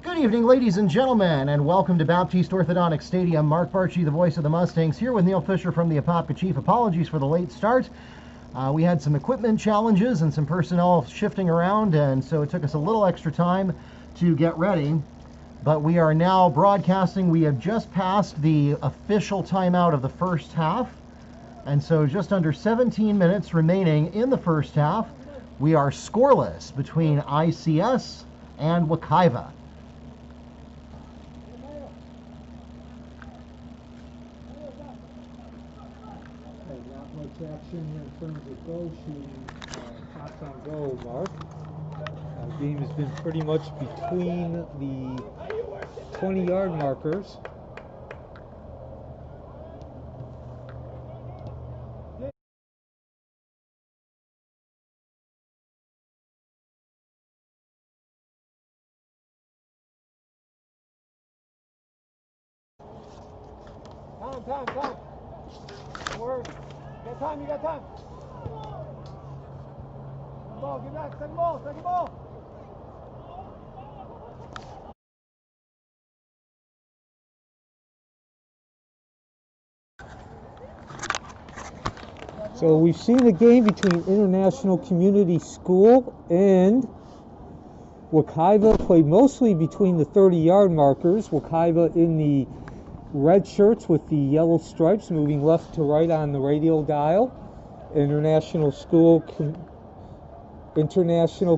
Good evening, ladies and gentlemen, and welcome to Baptiste Orthodontic Stadium. Mark Varsity, the voice of the Mustangs, here with Neil Fisher from the Apopka Chief. Apologies for the late start. We had some equipment challenges and some personnel shifting around, and so it took us a little extra time to get ready. But we are now broadcasting. We have just passed the official timeout of the first half, and so just under 17 minutes remaining in the first half. We are scoreless between ICS and Wekiva. Action in terms of goal shooting, shots on goal, Mark. The game has been pretty much between the 20-yard markers. Time. Don't worry. You got time. Ball, get back, second ball. So we've seen a game between International Community School and Wekiva. Played mostly between the 30-yard markers. Wekiva in the red shirts with the yellow stripes, moving left to right on the radial dial. International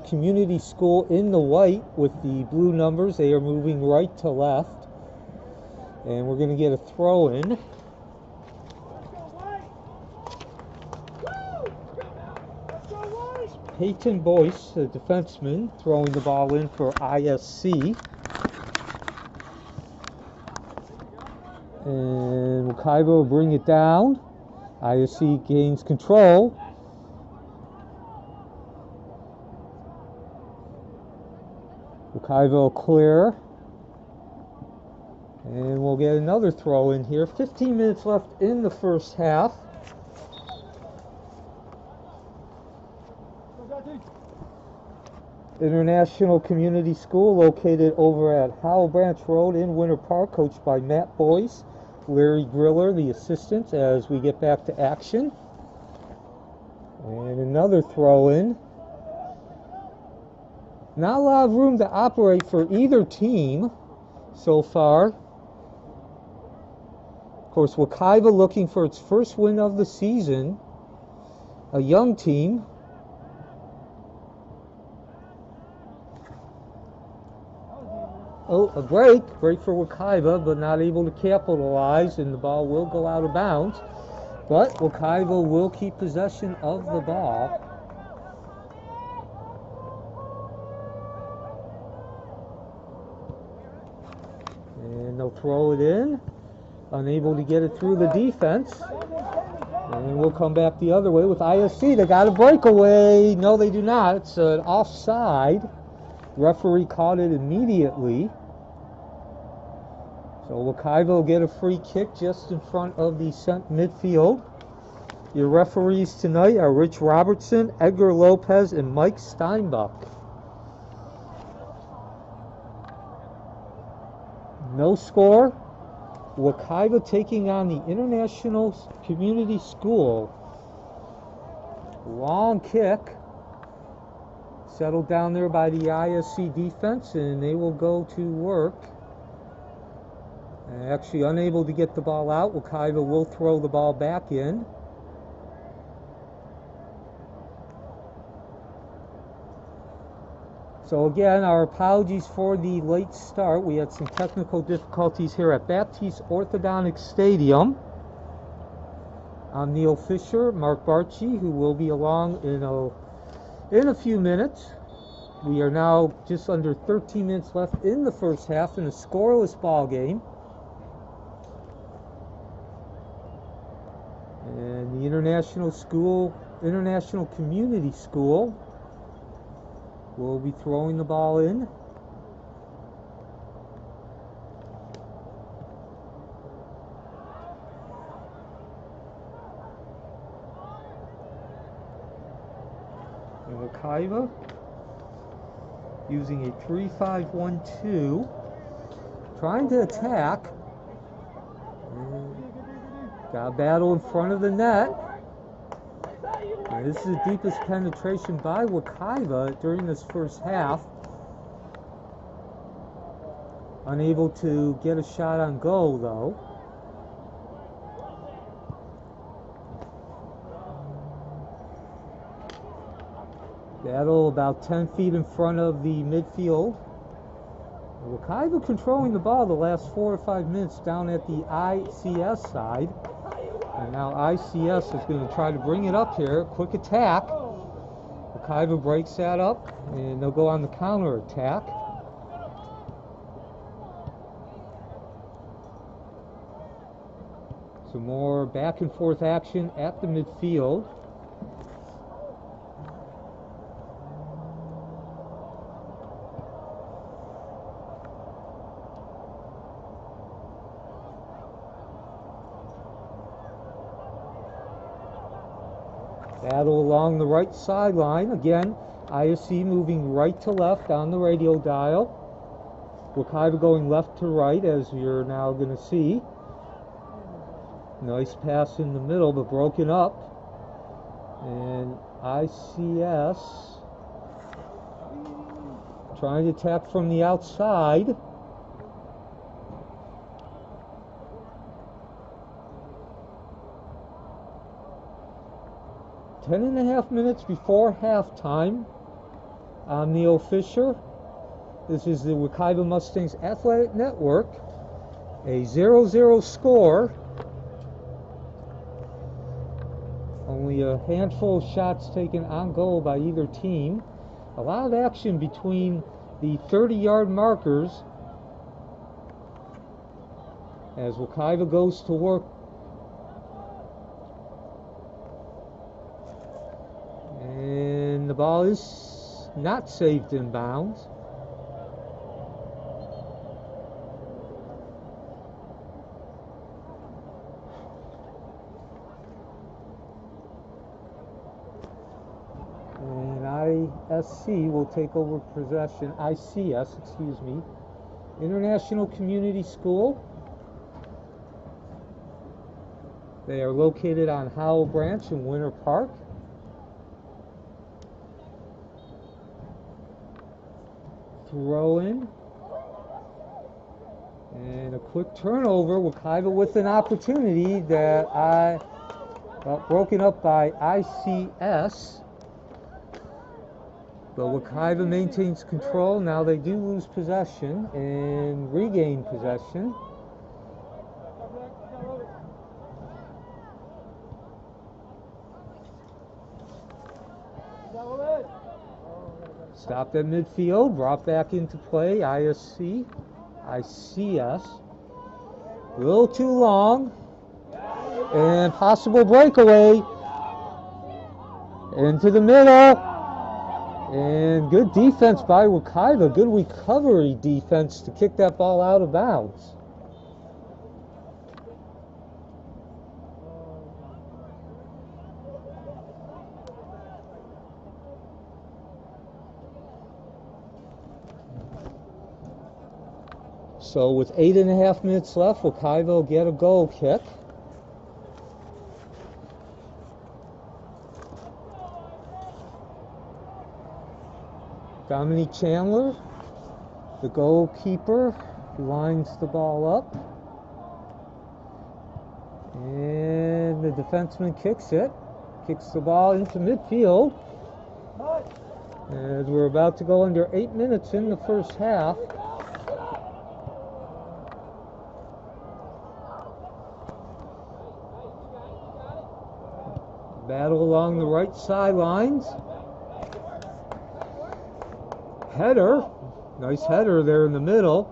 Community School in the white with the blue numbers. They are moving right to left. And we're going to get a throw in. Peyton Boyce, the defenseman, throwing the ball in for ISC. And Wekiva will bring it down. ISC gains control. Wekiva will clear. And we'll get another throw in here. 15 minutes left in the first half. International Community School located over at Howell Branch Road in Winter Park, coached by Matt Boyce. Larry Griller, the assistant, as we get back to action. And another throw in. Not a lot of room to operate for either team so far. Of course, Wekiva looking for its first win of the season. A young team. Oh, a break for Wekiva, but not able to capitalize, and the ball will go out of bounds. But Wekiva will keep possession of the ball. And they'll throw it in, unable to get it through the defense. And we'll come back the other way with ISC. They got a breakaway. No, they do not. It's an offside. Referee caught it immediately. So Wekiva will get a free kick just in front of the midfield. Your referees tonight are Rich Robertson, Edgar Lopez, and Mike Steinbuck. No score. Wekiva taking on the International Community School. Long kick. Settled down there by the ISC defense, and they will go to work. Actually unable to get the ball out. Wekiva will throw the ball back in. So again, our apologies for the late start. We had some technical difficulties here at Baptiste Orthodontic Stadium. I'm Neil Fisher, Mark Barchi, who will be along in a few minutes. We are now just under 13 minutes left in the first half in a scoreless ball game. And the International Community School will be throwing the ball in. And Wekiva using a 3-5-1-2, trying to attack. Got a battle in front of the net. And this is the deepest penetration by Wekiva during this first half. Unable to get a shot on goal, though. Battle about 10 feet in front of the midfield. Wekiva controlling the ball the last 4 or 5 minutes down at the ICS side. And now ICS is going to try to bring it up here. Quick attack. Wekiva breaks that up, and they'll go on the counter attack. Some more back and forth action at the midfield. Battle along the right sideline. Again, ISC moving right to left on the radio dial. Wekiva going left to right, as you're now going to see. Nice pass in the middle, but broken up. And ICS trying to attack from the outside. Ten and a half minutes before halftime. I'm Neil Fisher. This is the Wekiva Mustangs Athletic Network. A 0-0 score. Only a handful of shots taken on goal by either team. A lot of action between the 30-yard markers as Wekiva goes to work. And the ball is not saved in bounds. And ISC will take over possession. ICS, excuse me. International Community School. They are located on Howell Branch in Winter Park. Throw in. And a quick turnover. Wekiva with an opportunity that got broken up by ICS. But Wekiva maintains control. Now they do lose possession and regain possession. Stopped at midfield, brought back into play. ISC, ICS. A little too long. And possible breakaway. Into the middle. And good defense by Wekiva. Good recovery defense to kick that ball out of bounds. So with 8.5 minutes left, Wekiva will get a goal kick. Dominique Chandler, the goalkeeper, lines the ball up. And the defenseman kicks it. Kicks the ball into midfield. As we're about to go under 8 minutes in the first half. Battle along the right sidelines. Header. Nice header there in the middle.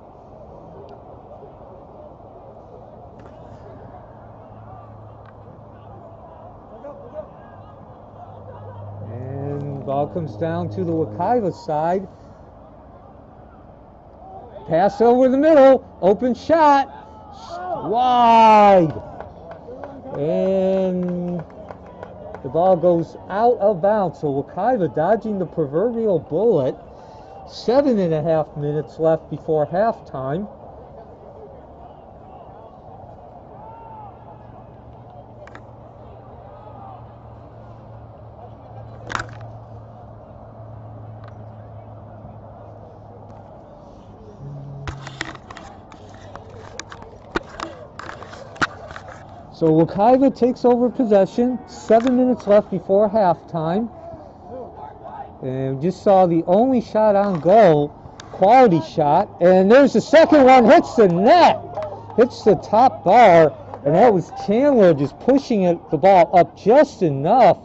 And ball comes down to the Wekiva side. Pass over the middle. Open shot. Wide. And the ball goes out of bounds. So Wekiva dodging the proverbial bullet. 7.5 minutes left before halftime. So Wekiva takes over possession, 7 minutes left before halftime. And just saw the only shot on goal, quality shot. And there's the second one, hits the net, hits the top bar. And that was Chandler just pushing the ball up just enough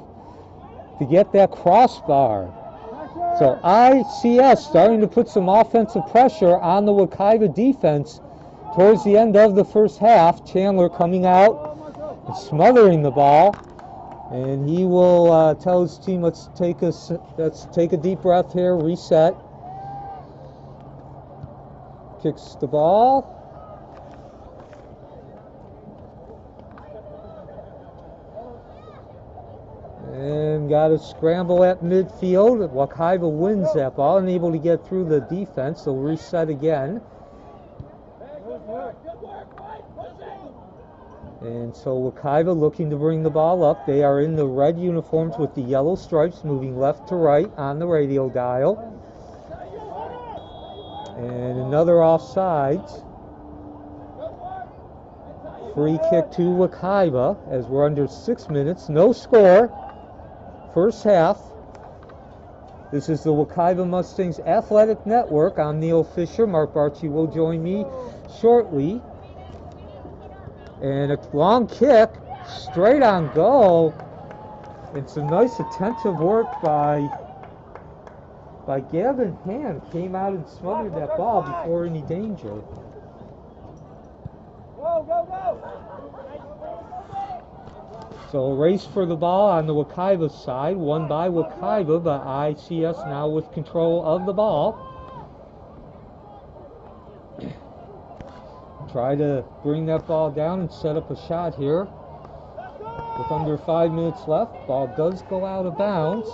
to get that crossbar. So ICS starting to put some offensive pressure on the Wekiva defense towards the end of the first half. Chandler coming out and smothering the ball, and he will tell his team, let's take a deep breath here, reset. Kicks the ball, and got to scramble at midfield. Wekiva wins that ball, unable to get through the defense. They'll reset again. And so Wekiva looking to bring the ball up. They are in the red uniforms with the yellow stripes, moving left to right on the radio dial. And another offsides. Free kick to Wekiva as we're under 6 minutes. No score. First half. This is the Wekiva Mustangs Athletic Network. I'm Neil Fisher. Mark Barchi will join me shortly. And a long kick, straight on goal. And some nice attentive work by Gavin Hand. Came out and smothered that ball before any danger. Go, go, go! So a race for the ball on the Wekiva side, won by Wekiva, but ICS now with control of the ball. Try to bring that ball down and set up a shot here. With under 5 minutes left, ball does go out of bounds.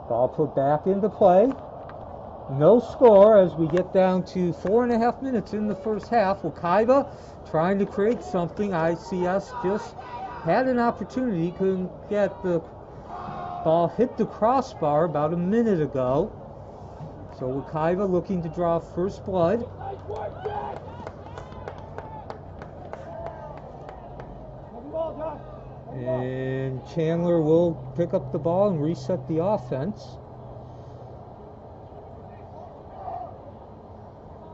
Ball put back into play. No score as we get down to 4.5 minutes in the first half. Wekiva trying to create something. ICS just had an opportunity, couldn't get the ball, hit the crossbar about a minute ago. So Wekiva looking to draw first blood. And Chandler will pick up the ball and reset the offense.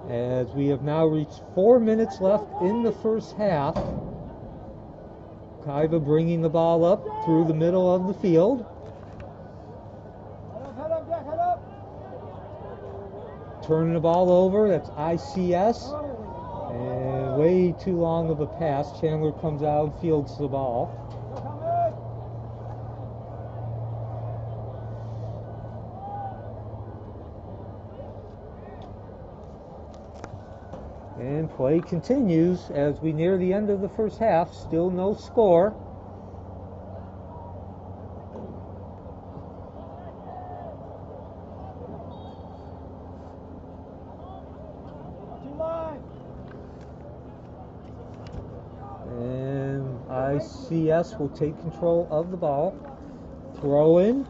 As we have now reached 4 minutes left in the first half. Wekiva bringing the ball up through the middle of the field. Head up, Jack, head up! Turning the ball over, that's ICS. And way too long of a pass. Chandler comes out and fields the ball. And play continues as we near the end of the first half. Still no score. And ICS will take control of the ball. Throw in.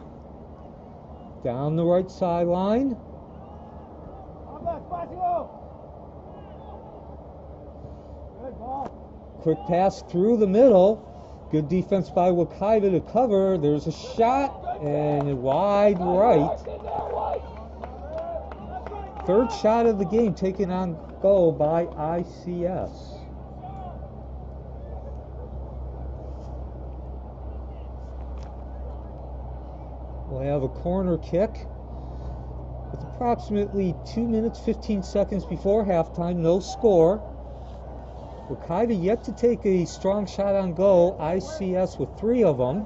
Down the right sideline. Quick pass through the middle. Good defense by Wekiva to cover. There's a shot and wide right. Third shot of the game taken on goal by ICS. We'll have a corner kick with approximately 2 minutes 15 seconds before halftime. No score. Wekiva yet to take a strong shot on goal. ICS with 3 of them.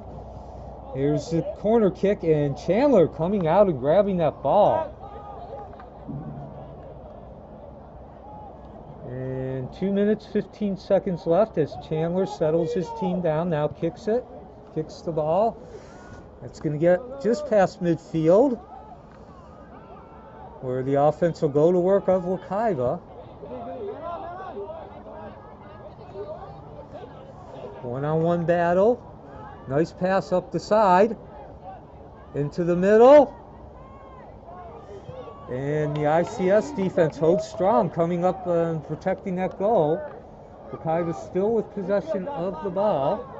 Here's the corner kick, and Chandler coming out and grabbing that ball. 2 minutes, 15 seconds left as Chandler settles his team down. Now kicks the ball. It's going to get just past midfield, where the offense will go to work of Wekiva. One-on-one battle. Nice pass up the side. Into the middle. And the ICS defense holds strong, coming up and protecting that goal. Wekiva still with possession of the ball.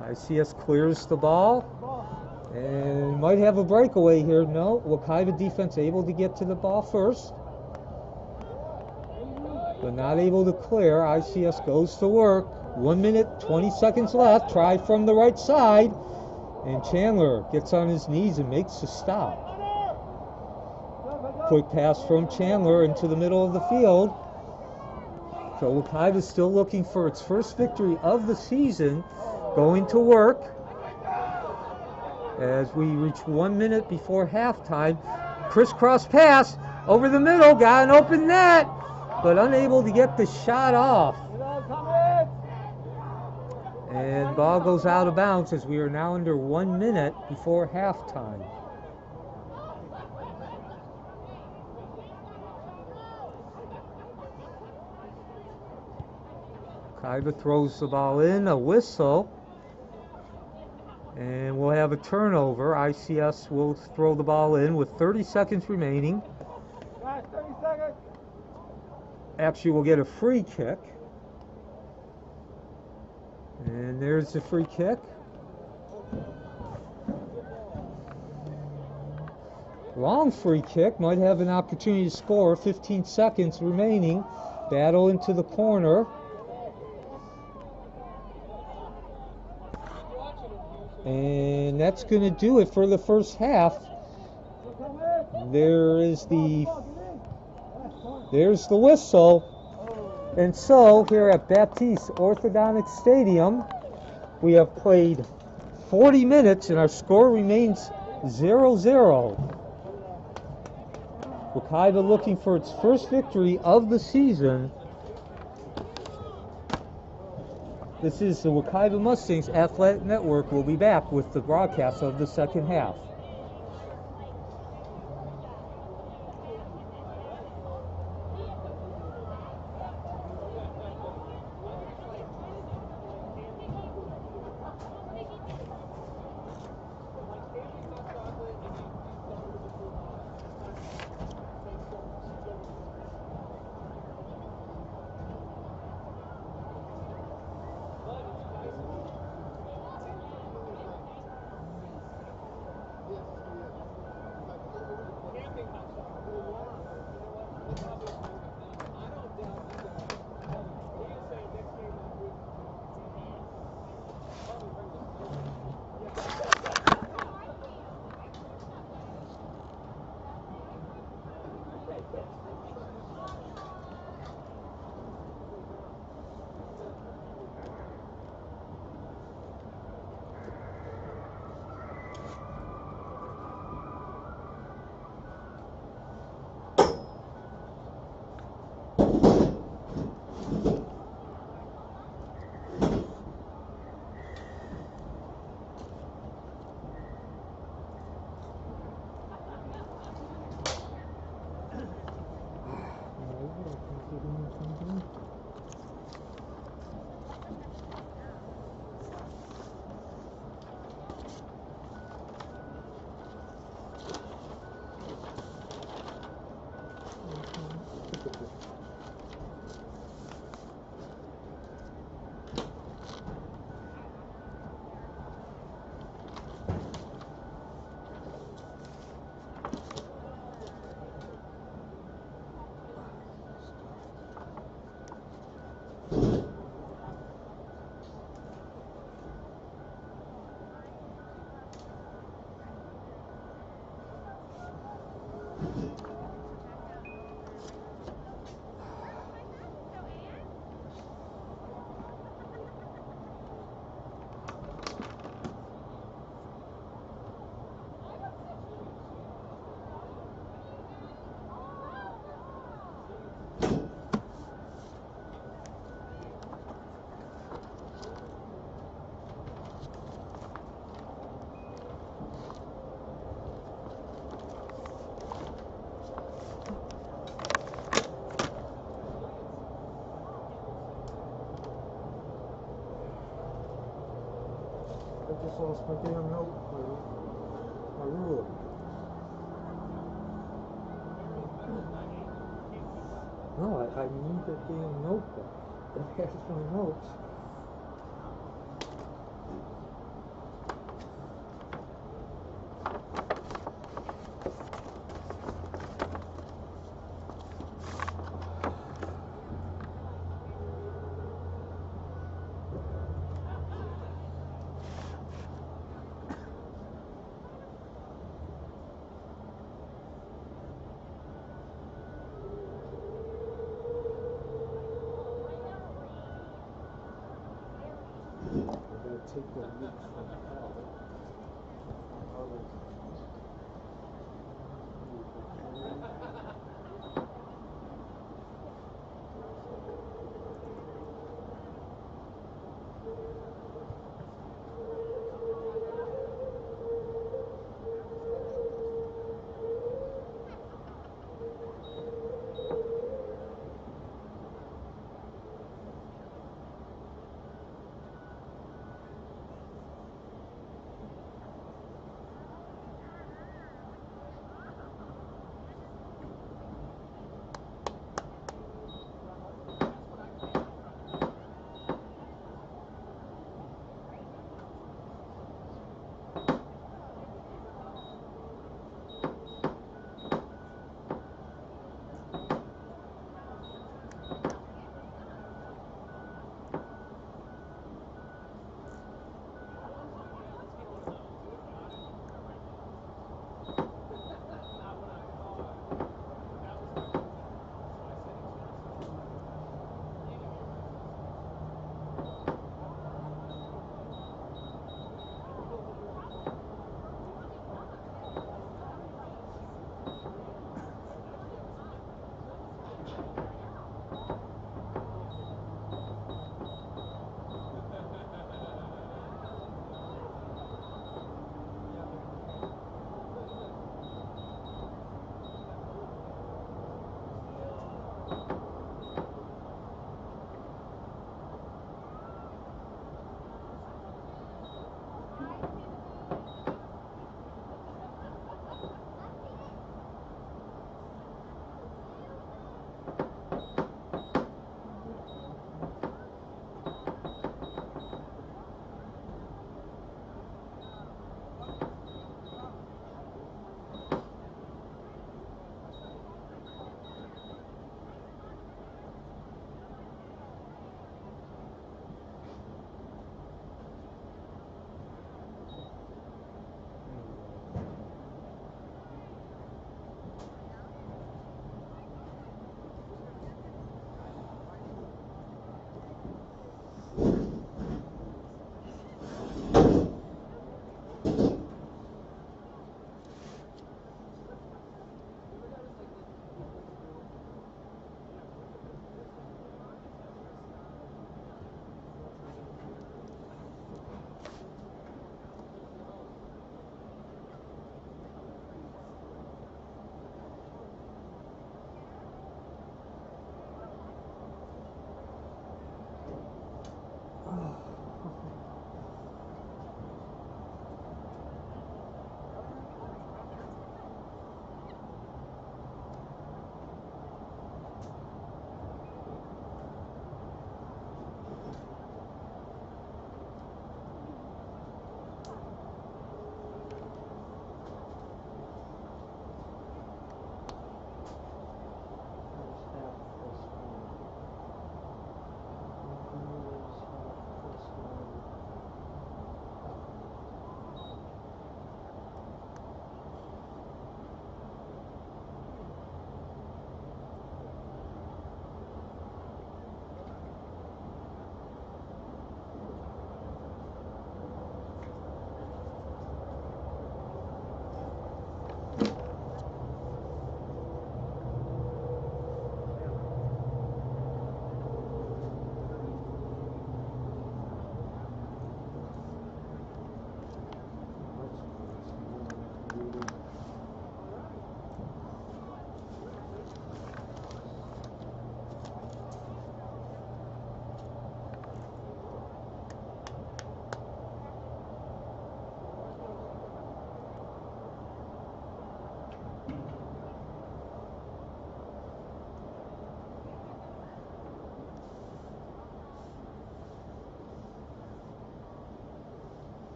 ICS clears the ball. And might have a breakaway here. No, Wekiva defense able to get to the ball first, but not able to clear. ICS goes to work. 1 minute, 20 seconds left. Try from the right side. And Chandler gets on his knees and makes a stop. Quick pass from Chandler into the middle of the field. So Wekiva is still looking for its first victory of the season. Going to work as we reach 1 minute before halftime. Crisscross pass over the middle. Got an open net, but unable to get the shot off. And ball goes out of bounds as we are now under 1 minute before halftime. Wekiva throws the ball in, a whistle, and we'll have a turnover. ICS will throw the ball in with 30 seconds remaining. 30 seconds. Actually, we'll get a free kick. And there's the free kick. Long free kick, might have an opportunity to score. 15 seconds remaining. Battle into the corner. And that's going to do it for the first half. There's the whistle. And so, here at Baptiste Orthodontic Stadium, we have played 40 minutes and our score remains 0-0. Wekiva looking for its first victory of the season. This is the Wekiva Mustangs Athletic Network. We'll be back with the broadcast of the second half. lost my damn note, my ruler. No, I need that damn notebook that has my notes. Take the mix from hell.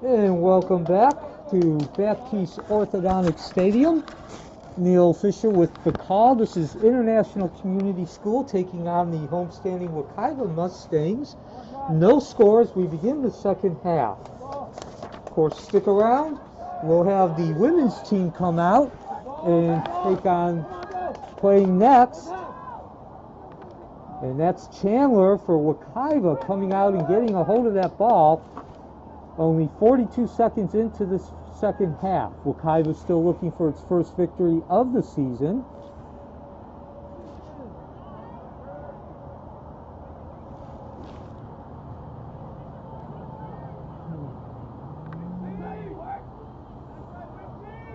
And welcome back to Baptiste Orthodontic Stadium. Neil Fisher with the call. This is International Community School taking on the homestanding Wekiva Mustangs. No scores. We begin the second half. Of course, stick around. We'll have the women's team come out and take on playing next. And that's Chandler for Wekiva coming out and getting a hold of that ball. Only 42 seconds into this second half. Wekiva still looking for its first victory of the season.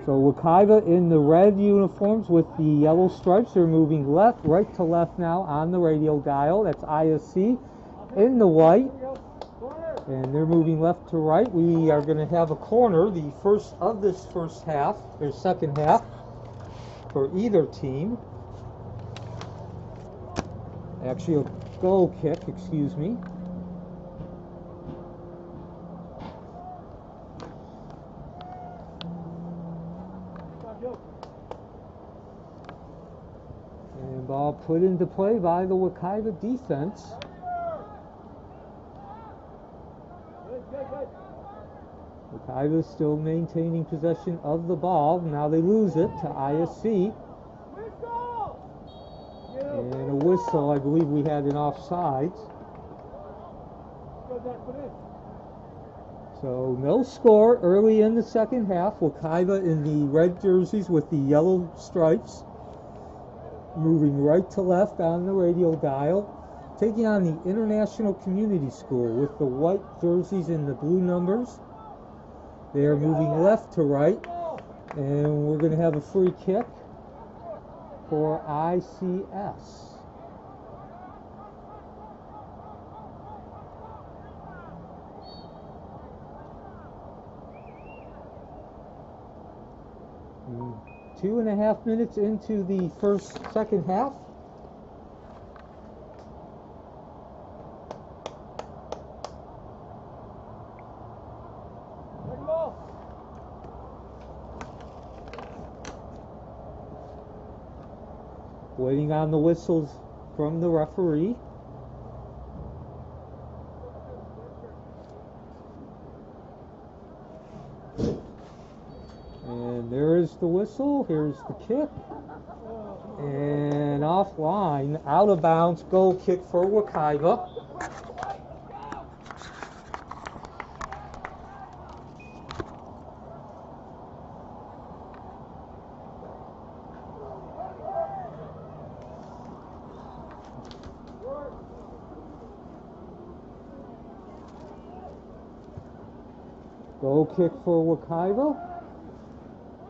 So Wekiva in the red uniforms with the yellow stripes. They're moving right to left now on the radio dial. That's ISC in the white. And they're moving left to right. We are going to have a corner, the first of this first half, or second half, for either team. Actually, a goal kick, excuse me. And ball put into play by the Wekiva defense. Wekiva still maintaining possession of the ball. Now they lose it to ISC. And a whistle. I believe we had an offsides. So no score early in the second half. Wekiva in the red jerseys with the yellow stripes. Moving right to left on the radio dial. Taking on the International Community School with the white jerseys and the blue numbers. They are moving left to right, and we're going to have a free kick for ICS. And 2.5 minutes into the second half. Waiting on the whistles from the referee. And there is the whistle. Here's the kick. And offline, out of bounds, goal kick for Wekiva. Goal kick for Wekiva.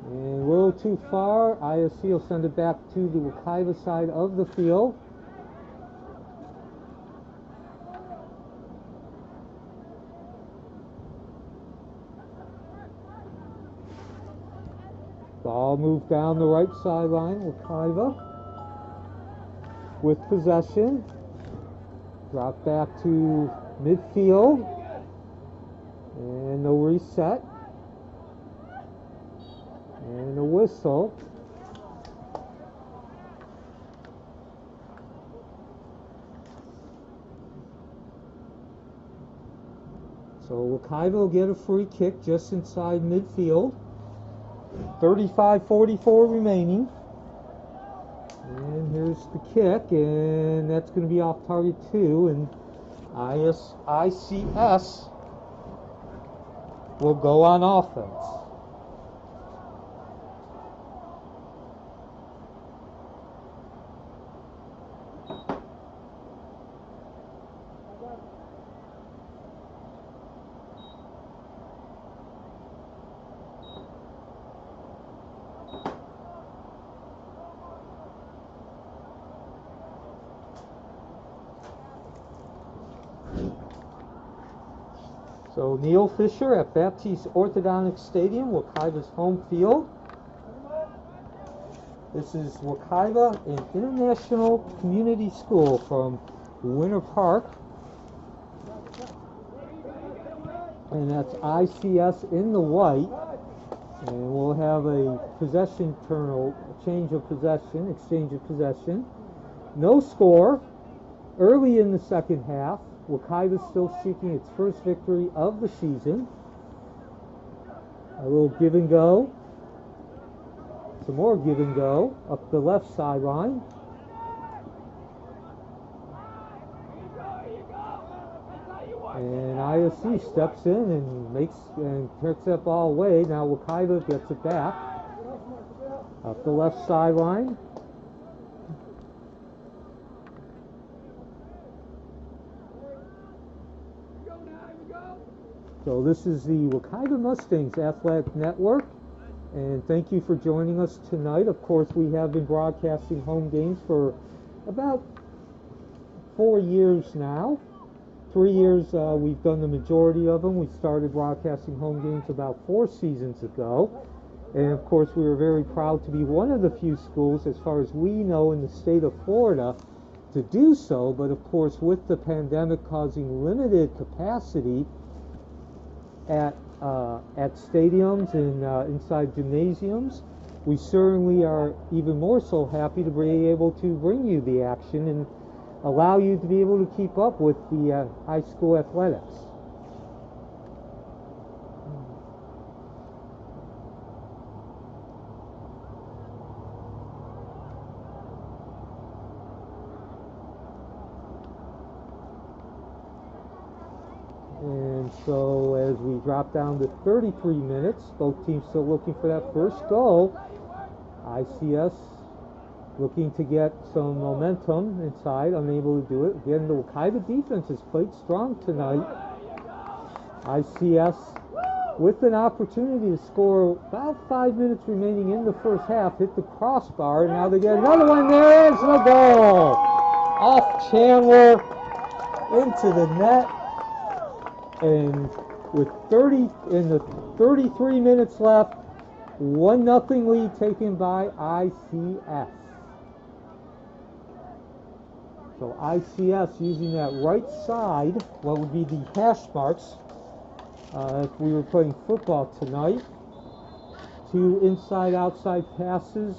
And a little too far. ISC will send it back to the Wekiva side of the field. Ball moved down the right sideline. Wekiva with possession. Drop back to midfield. And no reset. And a whistle. So Wekiva will get a free kick just inside midfield. 35:44 remaining. And here's the kick, and that's going to be off target too. And ICS will go on offense. So Neil Fisher at Baptiste Orthodontic Stadium, Wekiva's home field. This is Wekiva, an international community school from Winter Park. And that's ICS in the white. And we'll have a possession change of possession, exchange of possession. No score. Early in the second half, Wekiva still seeking its first victory of the season. A little give and go. Some more give and go up the left sideline. And ISC steps in and takes that ball away. Now Wekiva gets it back up the left sideline. So this is the Wekiva Mustangs Athletic Network, and thank you for joining us tonight. Of course, we have been broadcasting home games for about 4 years now. 3 years we've done the majority of them. We started broadcasting home games about 4 seasons ago. And of course, we were very proud to be one of the few schools, as far as we know, in the state of Florida to do so. But of course, with the pandemic causing limited capacity at stadiums and inside gymnasiums, we certainly are even more so happy to be able to bring you the action and allow you to be able to keep up with the high school athletics. And so as we drop down to 33 minutes, both teams still looking for that first goal. ICS looking to get some momentum inside, unable to do it. Again, the Wekiva defense has played strong tonight. ICS with an opportunity to score about 5 minutes remaining in the first half, hit the crossbar, and now they get another one. There is the goal! Off Chandler into the net. And with 33 minutes left, 1-0 lead taken by ICS. So ICS using that right side, what would be the hash marks, if we were playing football tonight. 2 inside-outside passes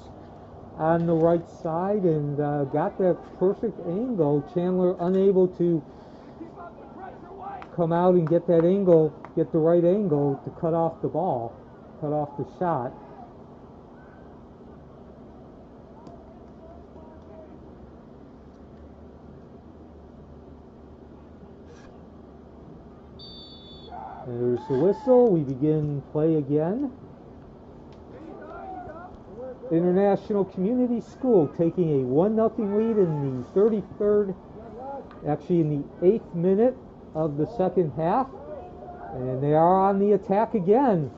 on the right side, and got that perfect angle. Chandler unable to come out and get that angle, get the right angle to cut off the ball, cut off the shot. There's the whistle. We begin play again. International Community School taking a 1-0 lead in the 33rd, actually in the 8th minute of the second half, and they are on the attack again.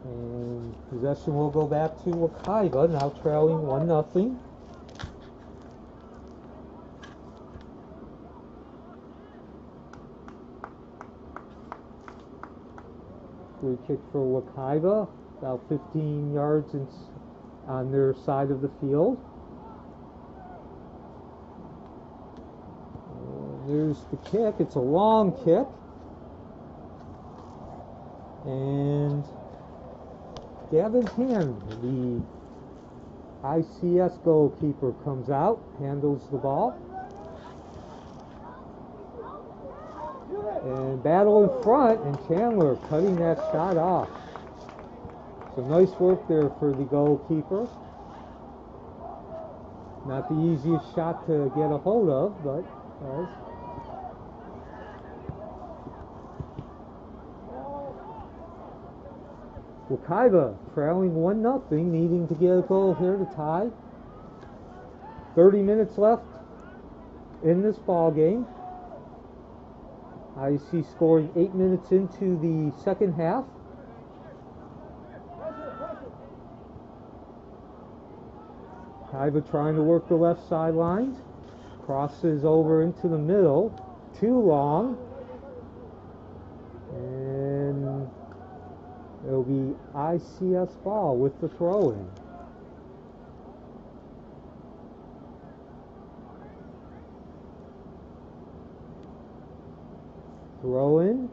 And possession will go back to Wekiva, now trailing 1-0. Free kick for Wekiva, about 15 yards on their side of the field. And there's the kick. It's a long kick. And Gavin Hand, the ICS goalkeeper, comes out, handles the ball. And battle in front, and Chandler cutting that shot off. So nice work there for the goalkeeper. Not the easiest shot to get a hold of, but does. Wekiva trailing 1-0, needing to get a goal here to tie. 30 minutes left in this ball game. IC scoring 8 minutes into the second half. Wekiva trying to work the left sidelines. Crosses over into the middle. Too long. And it'll be ICS ball with the throw-in. Throw-in.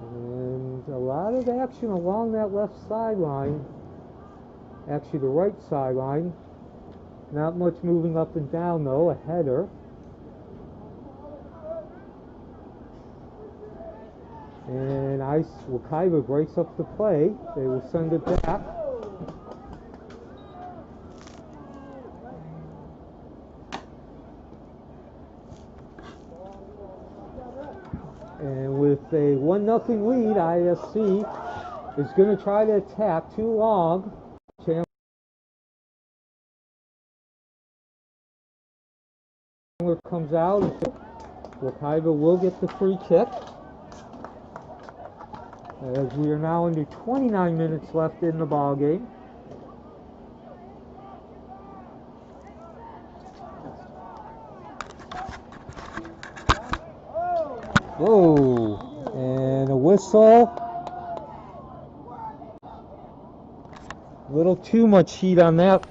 And a lot of action along that left sideline. Actually, the right sideline. Not much moving up and down, though. A header. And Wekiva breaks up the play. They will send it back. And with a 1-0 lead, ISC is going to try to attack. Too long. Chandler comes out. Wekiva will get the free kick. As we are now under 29 minutes left in the ball game. Whoa, and a whistle. A little too much heat on that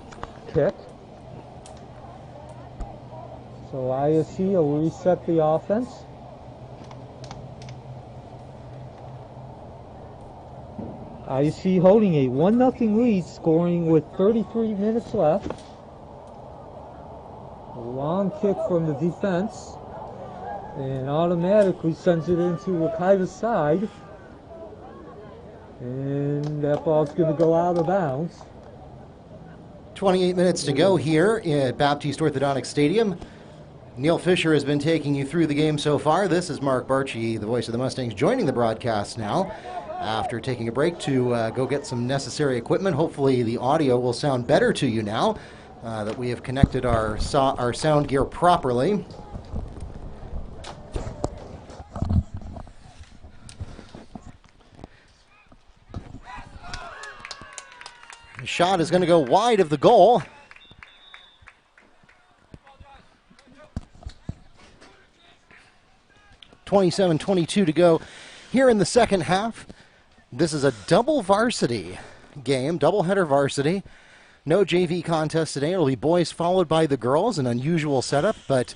kick. So ISC will reset the offense. ISC holding a 1-0 lead, scoring with 33 minutes left. A long kick from the defense. And automatically sends it into Wekiva's side. And that ball's going to go out of bounds. 28 minutes to go here at Baptiste Orthodontic Stadium. Neil Fisher has been taking you through the game so far. This is Mark Barchi, the voice of the Mustangs, joining the broadcast now after taking a break to go get some necessary equipment. Hopefully the audio will sound better to you now that we have connected our sound gear properly. The shot is going to go wide of the goal. .27-22 to go here in the second half. This is a double varsity game, doubleheader varsity. No JV contest today. It'll be boys followed by the girls, an unusual setup, but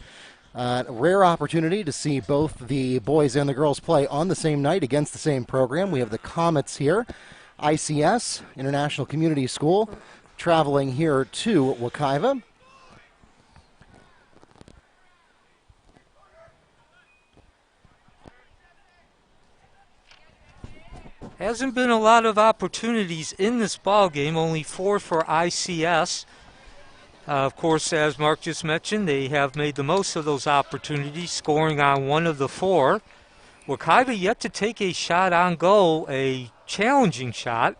a rare opportunity to see both the boys and the girls play on the same night against the same program. We have the Comets here. ICS, International Community School, traveling here to Wekiva. Hasn't been a lot of opportunities in this ball game, only 4 for ICS. Of course, as Mark just mentioned, they have made the most of those opportunities, scoring on 1 of the 4. Wekiva yet to take a shot on goal, a challenging shot.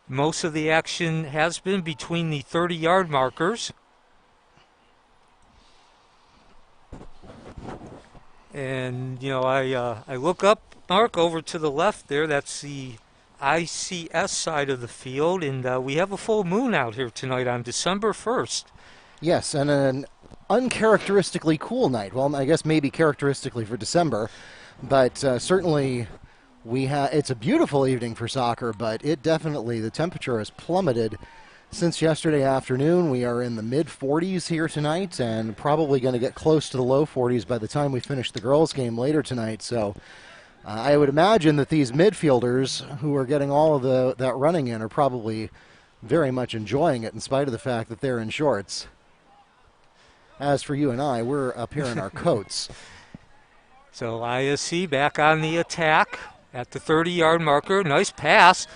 Most of the action has been between the 30-yard markers. And, you know, I look up, Mark, over to the left there. That's the ICS side of the field. And we have a full moon out here tonight on December 1st. Yes, and an uncharacteristically cool night. Well, I guess maybe characteristically for December. But certainly it's a beautiful evening for soccer, but it definitely, the temperature has plummeted since yesterday afternoon. We are in the mid-40s here tonight and probably going to get close to the low 40s by the time we finish the girls' game later tonight. So I would imagine that these midfielders who are getting all of that running in are probably very much enjoying it in spite of the fact that they're in shorts. As for you and I, we're up here in our coats. So ISC back on the attack at the 30-yard marker. Nice pass.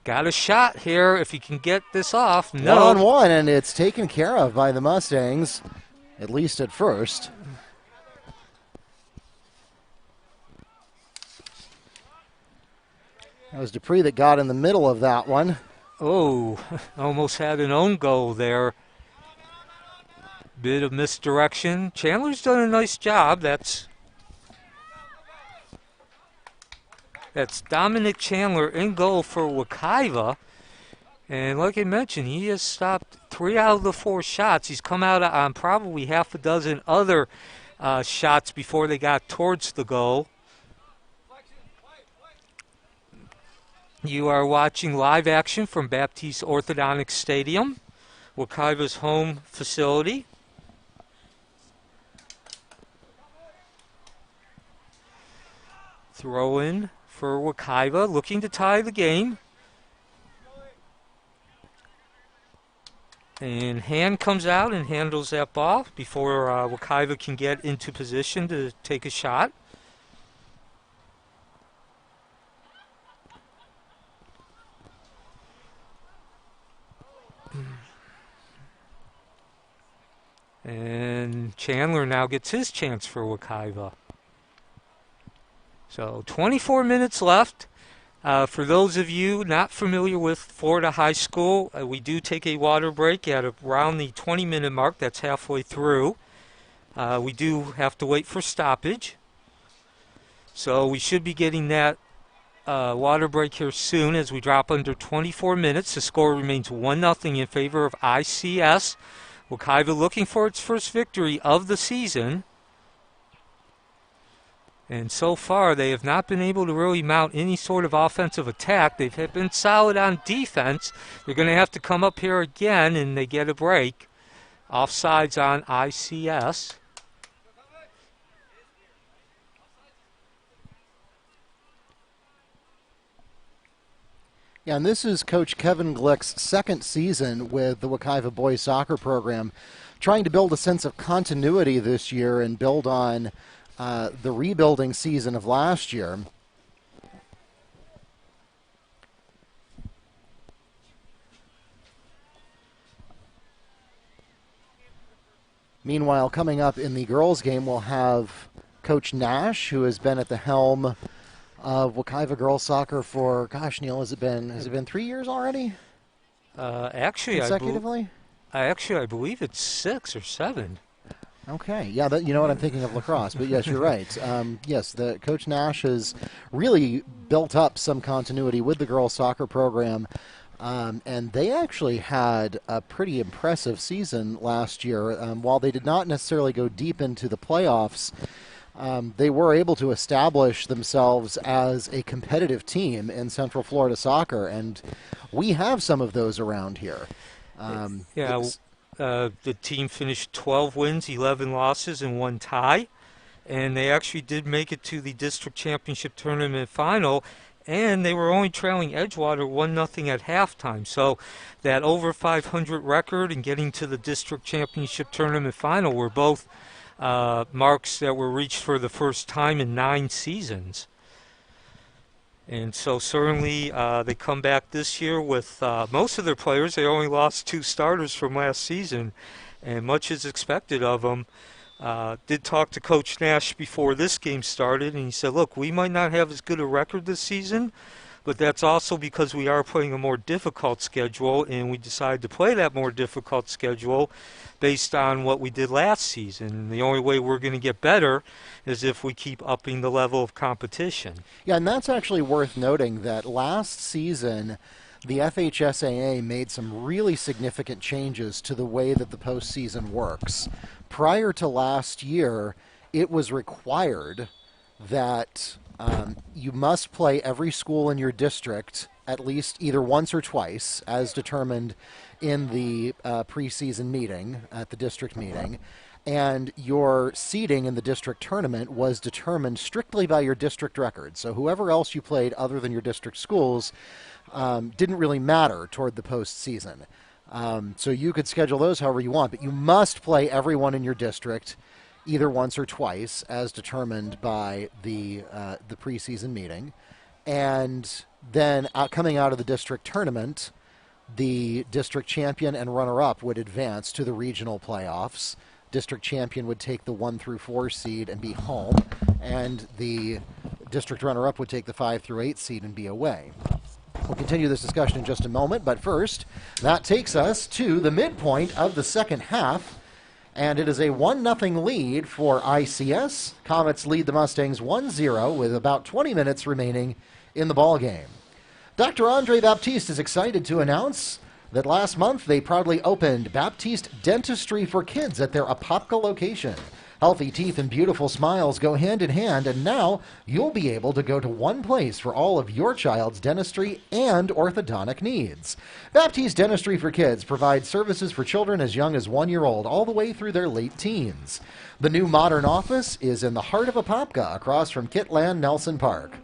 Got a shot here if he can get this off. No. 1-on-1, and it's taken care of by the Mustangs, at least at first. That was Dupree that got in the middle of that one. Oh, almost had an own goal there. Bit of misdirection. Chandler's done a nice job. That's That's Dominic Chandler in goal for Wekiva. And like I mentioned, he has stopped 3 out of the 4 shots. He's come out on probably half a dozen other shots before they got towards the goal. You are watching live action from Baptiste Orthodontic Stadium, Wekiva's home facility. Throw in for Wekiva, looking to tie the game. And Hand comes out and handles that ball before Wekiva can get into position to take a shot. And Chandler now gets his chance for Wekiva. So 24 minutes left. For those of you not familiar with Florida High School, we do take a water break at around the 20-minute mark. That's halfway through. We do have to wait for stoppage. So we should be getting that water break here soon as we drop under 24 minutes. The score remains 1-0 in favor of ICS. Wekiva looking for its first victory of the season. And so far, they have not been able to really mount any sort of offensive attack. They've been solid on defense. They're going to have to come up here again, and they get a break. Offsides on ICS. Yeah, and this is Coach Kevin Glick's second season with the Wekiva boys soccer program, trying to build a sense of continuity this year and build on the rebuilding season of last year. Meanwhile, coming up in the girls' game, we'll have Coach Nash, who has been at the helm of Wekiva girls soccer for, gosh, Neil, has it been 3 years already? Actually, consecutively? I believe it's 6 or 7. Okay, yeah, you know what, I'm thinking of lacrosse, but yes, you're right. Yes, the Coach Nash has really built up some continuity with the girls' soccer program, and they actually had a pretty impressive season last year. While they did not necessarily go deep into the playoffs, they were able to establish themselves as a competitive team in Central Florida soccer, and we have some of those around here. The team finished 12 wins, 11 losses, and 1 tie. And they actually did make it to the district championship tournament final. And they were only trailing Edgewater 1-0 at halftime. So that over 500 record and getting to the district championship tournament final were both marks that were reached for the first time in 9 seasons. And so certainly they come back this year with most of their players. They only lost 2 starters from last season, and much is expected of them. Did talk to Coach Nash before this game started, and he said, look, we might not have as good a record this season, but that's also because we are playing a more difficult schedule, and we decided to play that more difficult schedule based on what we did last season. And the only way we're going to get better is if we keep upping the level of competition. Yeah, and that's actually worth noting that last season the FHSAA made some really significant changes to the way that the postseason works. Prior to last year, it was required that you must play every school in your district at least either once or twice, as determined in the preseason meeting, at the district meeting. And your seeding in the district tournament was determined strictly by your district record. So whoever else you played other than your district schools didn't really matter toward the postseason. So you could schedule those however you want, but you must play everyone in your district either once or twice, as determined by the preseason meeting. And then coming out of the district tournament, the district champion and runner-up would advance to the regional playoffs. District champion would take the 1 through 4 seed and be home, and the district runner-up would take the 5 through 8 seed and be away. We'll continue this discussion in just a moment, but first, that takes us to the midpoint of the second half, and it is a 1-0 lead for ICS. Comets lead the Mustangs 1-0 with about 20 minutes remaining in the ballgame. Dr. Andre Baptiste is excited to announce that last month they proudly opened Baptiste Dentistry for Kids at their Apopka location. Healthy teeth and beautiful smiles go hand in hand, and now you'll be able to go to one place for all of your child's dentistry and orthodontic needs. Baptiste Dentistry for Kids provides services for children as young as 1 year old all the way through their late teens. The new modern office is in the heart of Apopka, across from Kitland Nelson Park.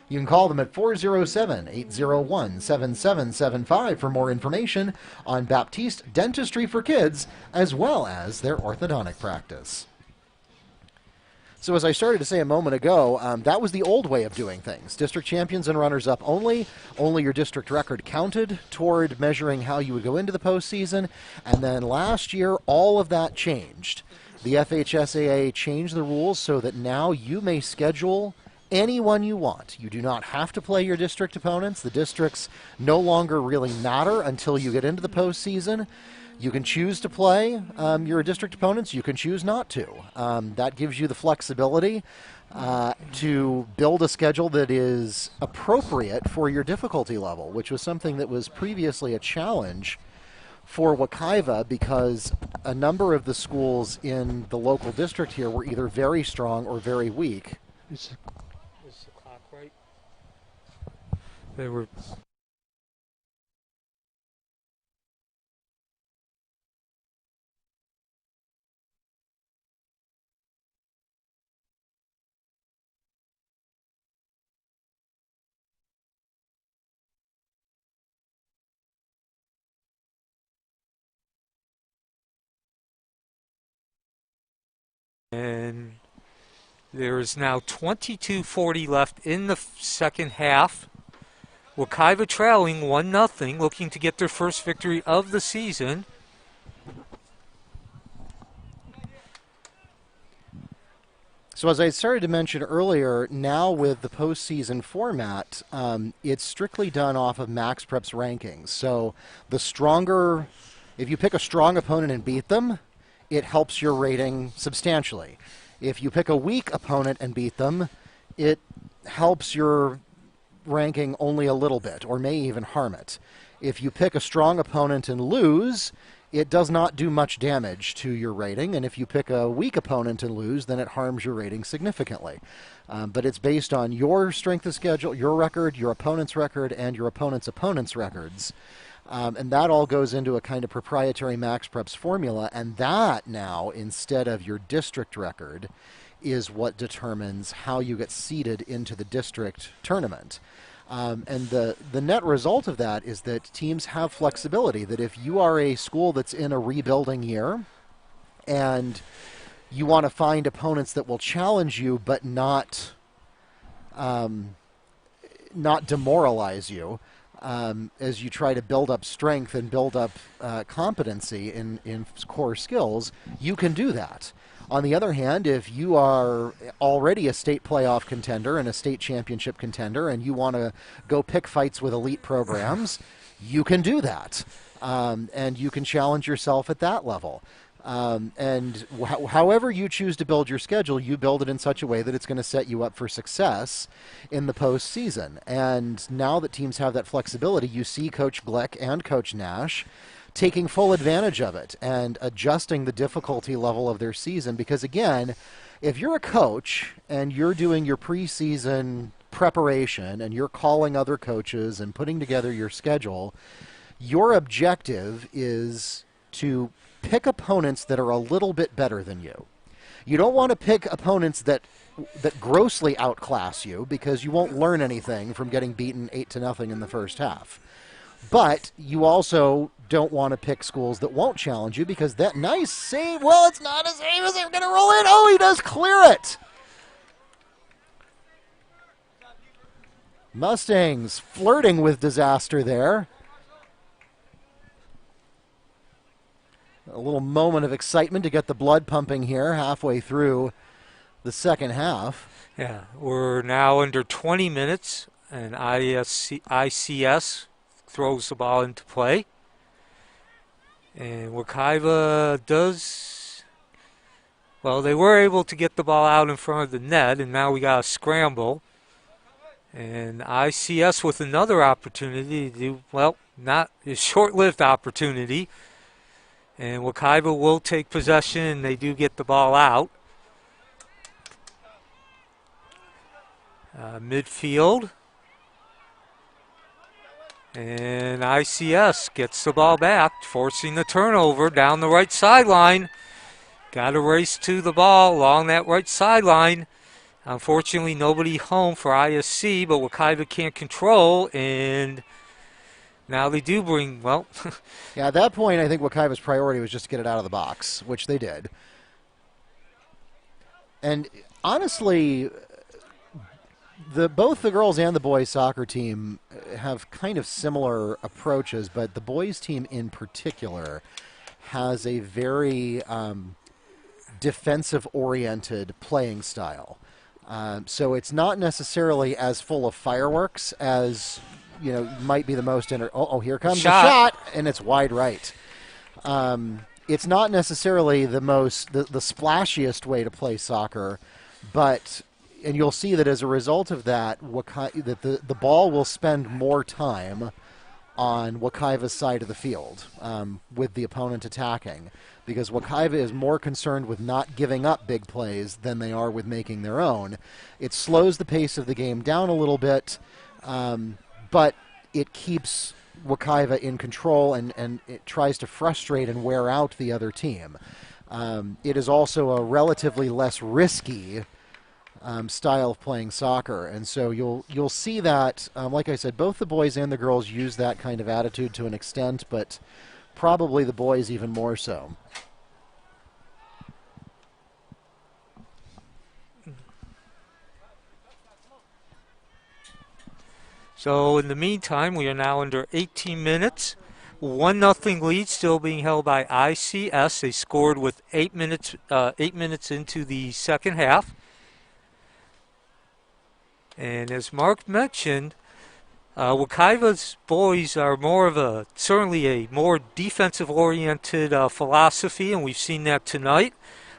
You can call them at 407-801-7775 for more information on Baptiste Dentistry for Kids, as well as their orthodontic practice. So as I started to say a moment ago, that was the old way of doing things. District champions and runners-up only. Only your district record counted toward measuring how you would go into the postseason. And then last year, all of that changed. The FHSAA changed the rules so that now you may schedule anyone you want. You do not have to play your district opponents. The districts no longer really matter until you get into the postseason. You can choose to play your district opponents. You can choose not to. That gives you the flexibility to build a schedule that is appropriate for your difficulty level, which was something that was previously a challenge for Wekiva because a number of the schools in the local district here were either very strong or very weak. Is the clock right? They were... And there is now 22:40 left in the second half. Wekiva trailing 1-0, looking to get their first victory of the season. So as I started to mention earlier, now with the postseason format, it's strictly done off of Max Prep's rankings. So the stronger, if you pick a strong opponent and beat them, it helps your rating substantially. If you pick a weak opponent and beat them, it helps your ranking only a little bit, or may even harm it. If you pick a strong opponent and lose, it does not do much damage to your rating, and if you pick a weak opponent and lose, then it harms your rating significantly. But it's based on your strength of schedule, your record, your opponent's record, and your opponent's records. And that all goes into a kind of proprietary Max Preps formula, and that now, instead of your district record, is what determines how you get seeded into the district tournament. And the net result of that is that teams have flexibility, that if you are a school that's in a rebuilding year and you want to find opponents that will challenge you but not demoralize you, as you try to build up strength and build up competency in core skills, you can do that. On the other hand, if you are already a state playoff contender and a state championship contender and you want to go pick fights with elite programs, you can do that. And you can challenge yourself at that level. And however you choose to build your schedule, you build it in such a way that it's going to set you up for success in the postseason. And now that teams have that flexibility, you see Coach Glick and Coach Nash taking full advantage of it and adjusting the difficulty level of their season. Because again, if you're a coach and you're doing your preseason preparation and you're calling other coaches and putting together your schedule, your objective is to pick opponents that are a little bit better than you. You don't want to pick opponents that grossly outclass you, because you won't learn anything from getting beaten 8-0 in the first half. But you also don't want to pick schools that won't challenge you, because that nice save, well, it's not a save as they're going to roll in. Oh, he does clear it. Mustangs flirting with disaster there. A little moment of excitement to get the blood pumping here halfway through the second half. Yeah, we're now under 20 minutes, and ICS throws the ball into play. And Wekiva does, well, they were able to get the ball out in front of the net, and now we got a scramble. And ICS with another opportunity to do, well, not a short-lived opportunity. And Wekiva will take possession, and they do get the ball out. Midfield. And ICS gets the ball back, forcing the turnover down the right sideline. Got to race to the ball along that right sideline. Unfortunately, nobody home for ISC, but Wekiva can't control, and now they do bring, well. Yeah, at that point, I think Wekiva's priority was just to get it out of the box, which they did. And honestly, both the girls and the boys soccer team have kind of similar approaches, but the boys team in particular has a very defensive-oriented playing style. So it's not necessarily as full of fireworks as, might be the most. Here comes the shot, and it's wide right. It's not necessarily the splashiest way to play soccer, and you'll see that as a result of that, that the ball will spend more time on Wekiva's side of the field with the opponent attacking, because Wekiva is more concerned with not giving up big plays than they are with making their own. It slows the pace of the game down a little bit, but it keeps Wekiva in control, and it tries to frustrate and wear out the other team. It is also a relatively less risky style of playing soccer, and so you'll see that, like I said, both the boys and the girls use that kind of attitude to an extent, but probably the boys even more so. So in the meantime, we are now under 18 minutes. 1-0 lead still being held by ICS. They scored with 8 minutes into the second half. And as Mark mentioned, Wekiva's boys are certainly a more defensive-oriented philosophy, and we've seen that tonight.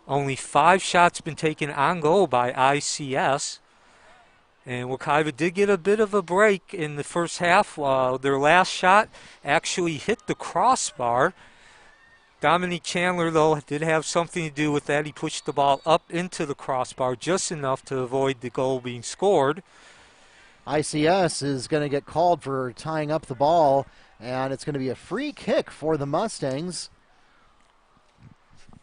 Only 5 shots been taken on goal by ICS. And Wekiva did get a bit of a break in the first half. Their last shot actually hit the crossbar. Dominique Chandler, though, did have something to do with that. He pushed the ball up into the crossbar just enough to avoid the goal being scored. ICS is going to get called for tying up the ball, and it's going to be a free kick for the Mustangs.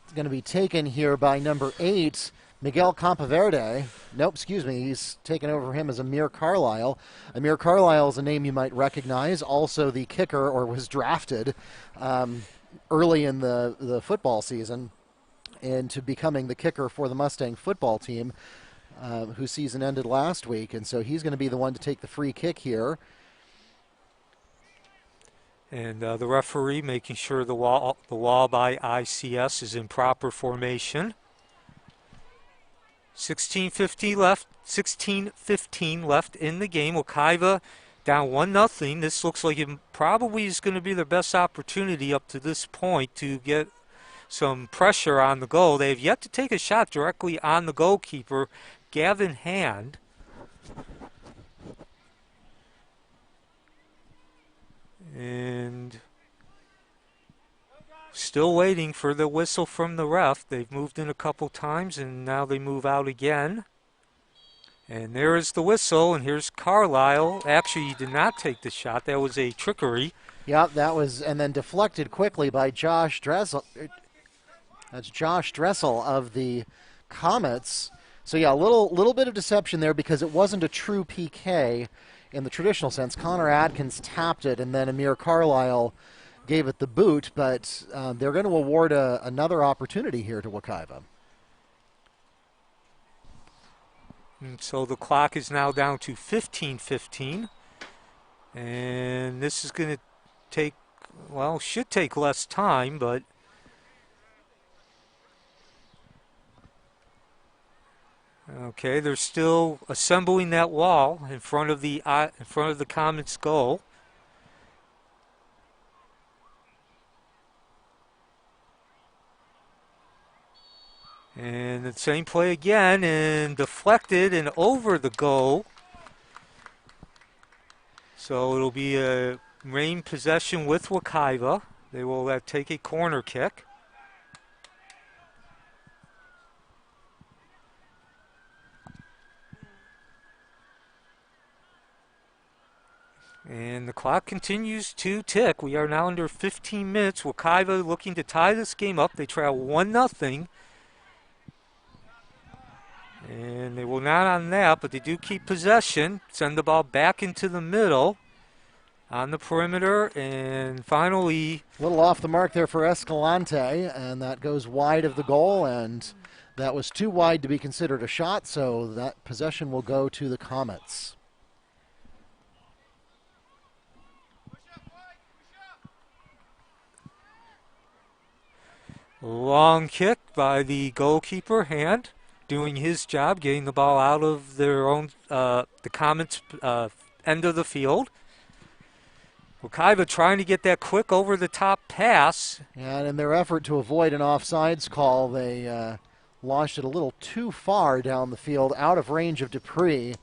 It's going to be taken here by number 8, Miguel Campaverde. Nope, excuse me, he's taken over him as Amir Carlisle. Amir Carlisle is a name you might recognize, also the kicker, or was drafted early in the football season into becoming the kicker for the Mustang football team, whose season ended last week, and so he's going to be the one to take the free kick here. And the referee making sure the wall by ICS is in proper formation. 16:15 left in the game. Wekiva down 1-0. This looks like it probably is going to be their best opportunity up to this point to get some pressure on the goal. They have yet to take a shot directly on the goalkeeper, Gavin Hand. And still waiting for the whistle from the ref. They've moved in a couple times, and now they move out again. And there is the whistle, and here's Carlisle. Actually, he did not take the shot. That was a trickery. Yep, that was, and then deflected quickly by Josh Dressel. That's Josh Dressel of the Comets. So yeah, a little bit of deception there, because it wasn't a true PK in the traditional sense. Connor Adkins tapped it, and then Amir Carlisle gave it the boot, but they're going to award another opportunity here to Wekiva. And so the clock is now down to 15:15, and this is going to take, well, should take less time, but okay, they're still assembling that wall in front of the Comets goal. And the same play again, and deflected and over the goal So it'll be a rain possession with Wekiva. They will take a corner kick. And the clock continues to tick. We are now under 15 minutes. Wekiva looking to tie this game up. They trail 1-0. And they will not on that, but they do keep possession. Send the ball back into the middle on the perimeter. And finally, A little off the mark there for Escalante, and that goes wide of the goal, and that was too wide to be considered a shot, so that possession will go to the Comets. long kick by the goalkeeper, Hand, doing his job, getting the ball out of their own, the Comets' end of the field. Wekiva trying to get that quick over-the-top pass. And in their effort to avoid an offsides call, they launched it a little too far down the field, out of range of Dupree.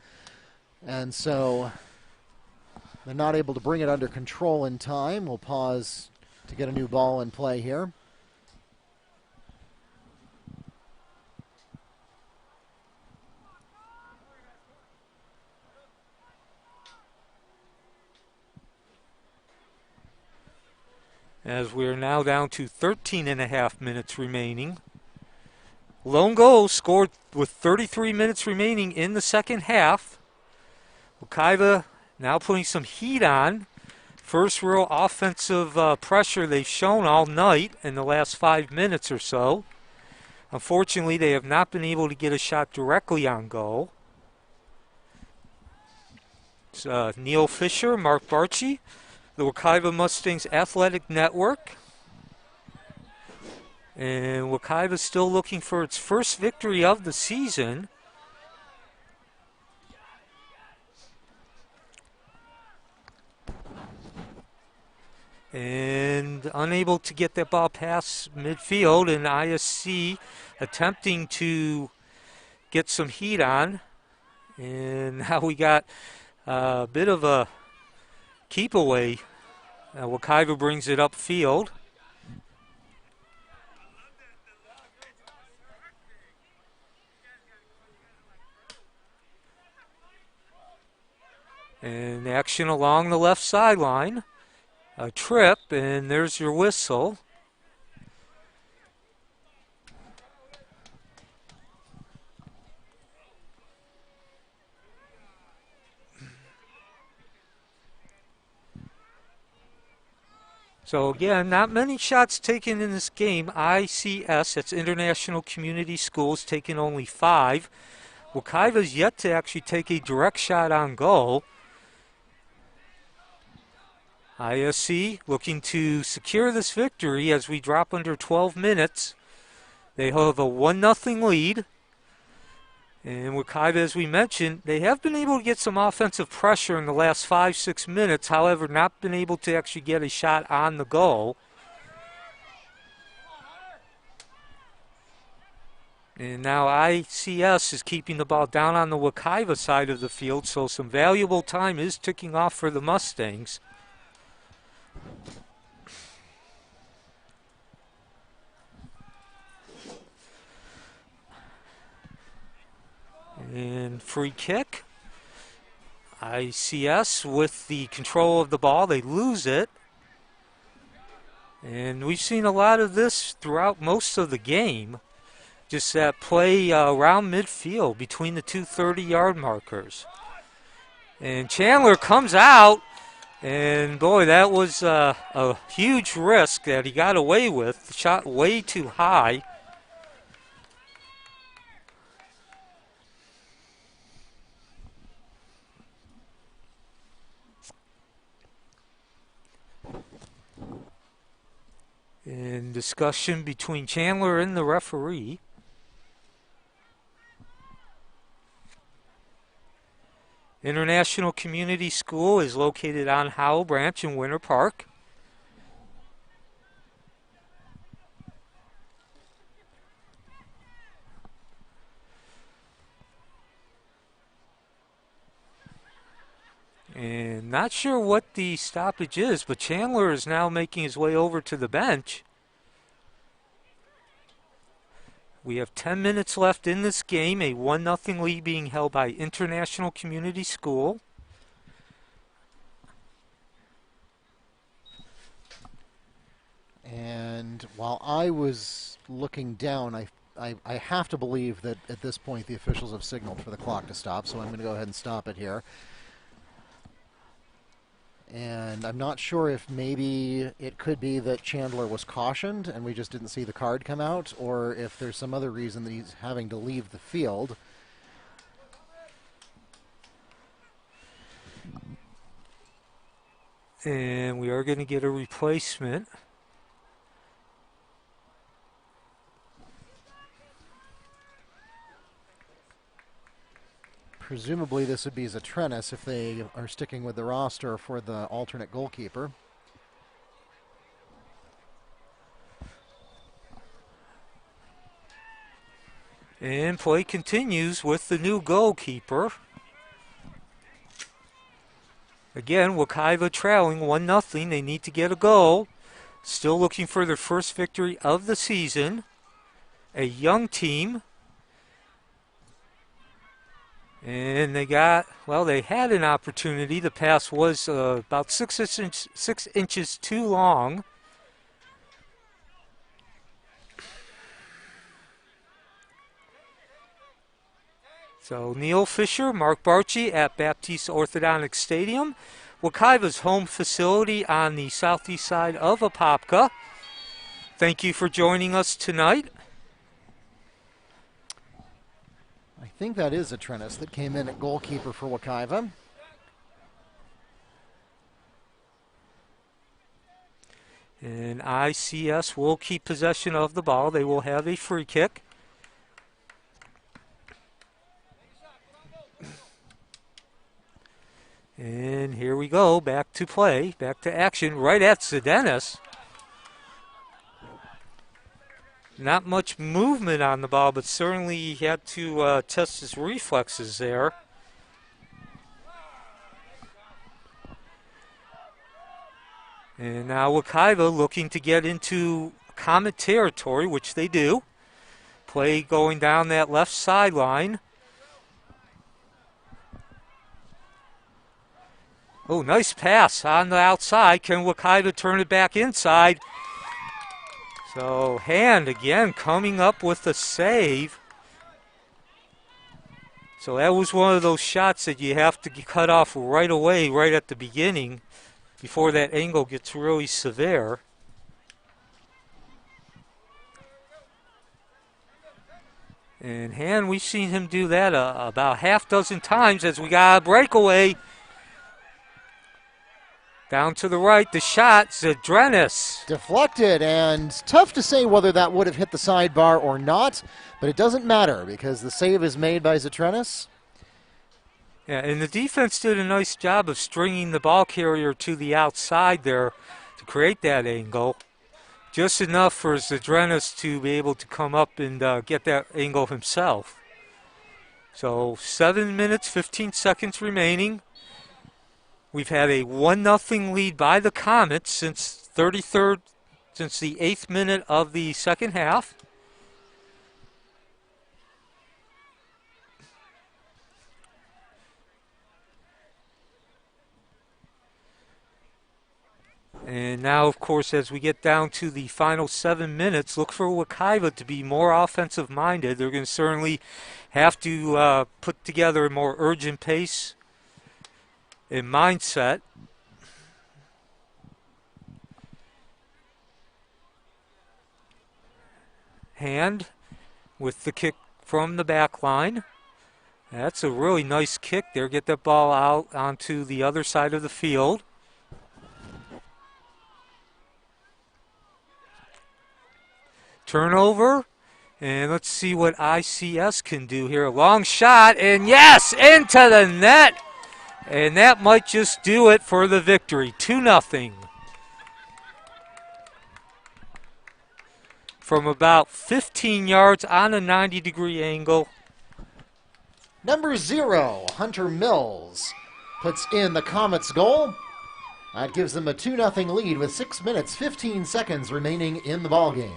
And so they're not able to bring it under control in time. We'll pause to get a new ball in play here. As we are now down to 13.5 minutes remaining. Lone goal scored with 33 minutes remaining in the second half. Wekiva now putting some heat on. First real offensive pressure they've shown all night in the last 5 minutes or so. Unfortunately, they have not been able to get a shot directly on goal. It's Neil Fisher, Mark Barchi, the Wekiva Mustangs Athletic Network. And Wekiva still looking for its first victory of the season. And unable to get that ball past midfield, and ISC attempting to get some heat on. And now we got a bit of a keep away. Wekiva brings it upfield. And action along the left sideline. A trip, and there's your whistle. So again, not many shots taken in this game. ICS, that's International Community Schools, taking only 5. Wekiva's yet to actually take a direct shot on goal. ISC looking to secure this victory as we drop under 12 minutes. They have a 1-0 lead. And Wekiva, as we mentioned, they have been able to get some offensive pressure in the last 5-6 minutes, however, not been able to actually get a shot on the goal. And now ICS is keeping the ball down on the Wekiva side of the field, so some valuable time is ticking off for the Mustangs. And free kick. ICS with the control of the ball. They lose it. And we've seen a lot of this throughout most of the game. Just that play around midfield between the two 30-yard markers. And Chandler comes out. And boy, that was a huge risk that he got away with. Shot way too high. In discussion between Chandler and the referee. International Community School is located on Howell Branch in Winter Park. And not sure what the stoppage is, but Chandler is now making his way over to the bench. We have 10 minutes left in this game, a 1-0 lead being held by International Community School. And while I was looking down, I have to believe that at this point the officials have signaled for the clock to stop, so I'm going to go ahead and stop it here. And I'm not sure if maybe it could be that Chandler was cautioned and we just didn't see the card come out, or if there's some other reason that he's having to leave the field. And we are going to get a replacement. Presumably this would be Zatrenis if they are sticking with the roster for the alternate goalkeeper. And play continues with the new goalkeeper. Again, Wekiva trailing 1-0. They need to get a goal. Still looking for their first victory of the season. A young team. And they had an opportunity. The pass was about 6 inches too long. So Neil Fisher, Mark Barchi at Baptiste Orthodontic Stadium. Wekiva's home facility on the southeast side of Apopka. Thank you for joining us tonight. I think that is Zatrenis that came in at goalkeeper for Wekiva. And ICS will keep possession of the ball. They will have a free kick. And here we go, back to play, back to action, right at Zedenis. Not much movement on the ball, but certainly he had to test his reflexes there. And now Wekiva looking to get into Comet territory, which they do. Play going down that left sideline. Oh, nice pass on the outside. Can Wekiva turn it back inside? So Hand again coming up with a save. So that was one of those shots that you have to cut off right away, right at the beginning, before that angle gets really severe. And Hand, we've seen him do that about half dozen times as we got a breakaway. Down to the right, the shot, Zadrenis. Deflected, and tough to say whether that would have hit the sidebar or not, but it doesn't matter because the save is made by Zatrenis. Yeah, and the defense did a nice job of stringing the ball carrier to the outside there to create that angle. Just enough for Zadrenis to be able to come up and get that angle himself. So 7 minutes, 15 seconds remaining. We've had a 1-0 lead by the Comets since the 8th minute of the second half. And now, of course, as we get down to the final 7 minutes, look for Wekiva to be more offensive minded. They're going to certainly have to put together a more urgent pace in mindset. Hand with the kick from the back line. That's a really nice kick there. Get that ball out onto the other side of the field. Turnover. And let's see what ICS can do here. A long shot, and yes, into the net. And that might just do it for the victory. 2-0. From about 15 yards on a 90-degree angle. Number 0, Hunter Mills, puts in the Comets' goal. That gives them a 2-0 lead with 6 minutes, 15 seconds remaining in the ballgame.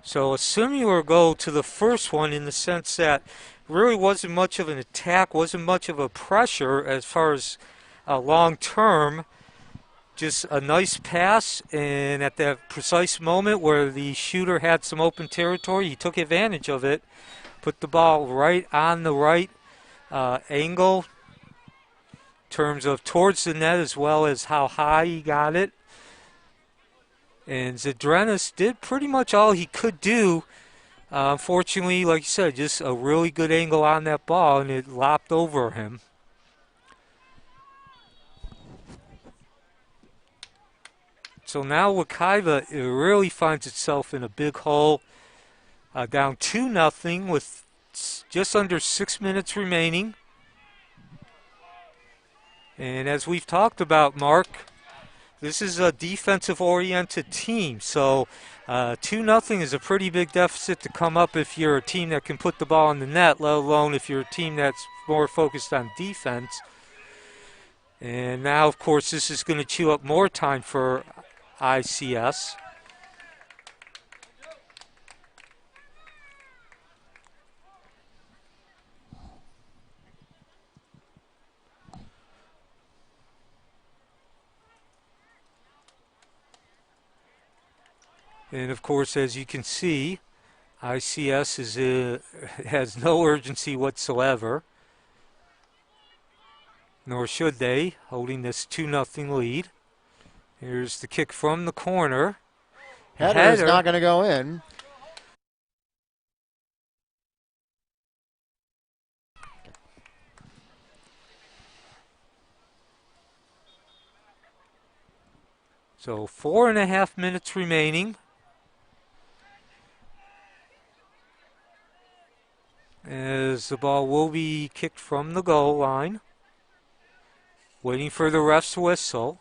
So a similar goal to the first one in the sense that really wasn't much of an attack, wasn't much of a pressure as far as long term. Just a nice pass, and at that precise moment where the shooter had some open territory, he took advantage of it, put the ball right on the right angle in terms of towards the net as well as how high he got it. And Zadrenis did pretty much all he could do. Unfortunately, like you said, just a really good angle on that ball, and it lopped over him. So now Wekiva really finds itself in a big hole, down 2-0 with just under 6 minutes remaining. And as we've talked about, Mark, this is a defensive-oriented team, so 2-0 is a pretty big deficit to come up if you're a team that can put the ball in the net, let alone if you're a team that's more focused on defense. And now, of course, this is going to chew up more time for ICS. And of course, as you can see, ICS has no urgency whatsoever, nor should they, holding this 2-0 lead. Here's the kick from the corner. Header is not going to go in. So 4.5 minutes remaining. As the ball will be kicked from the goal line. Waiting for the ref's whistle.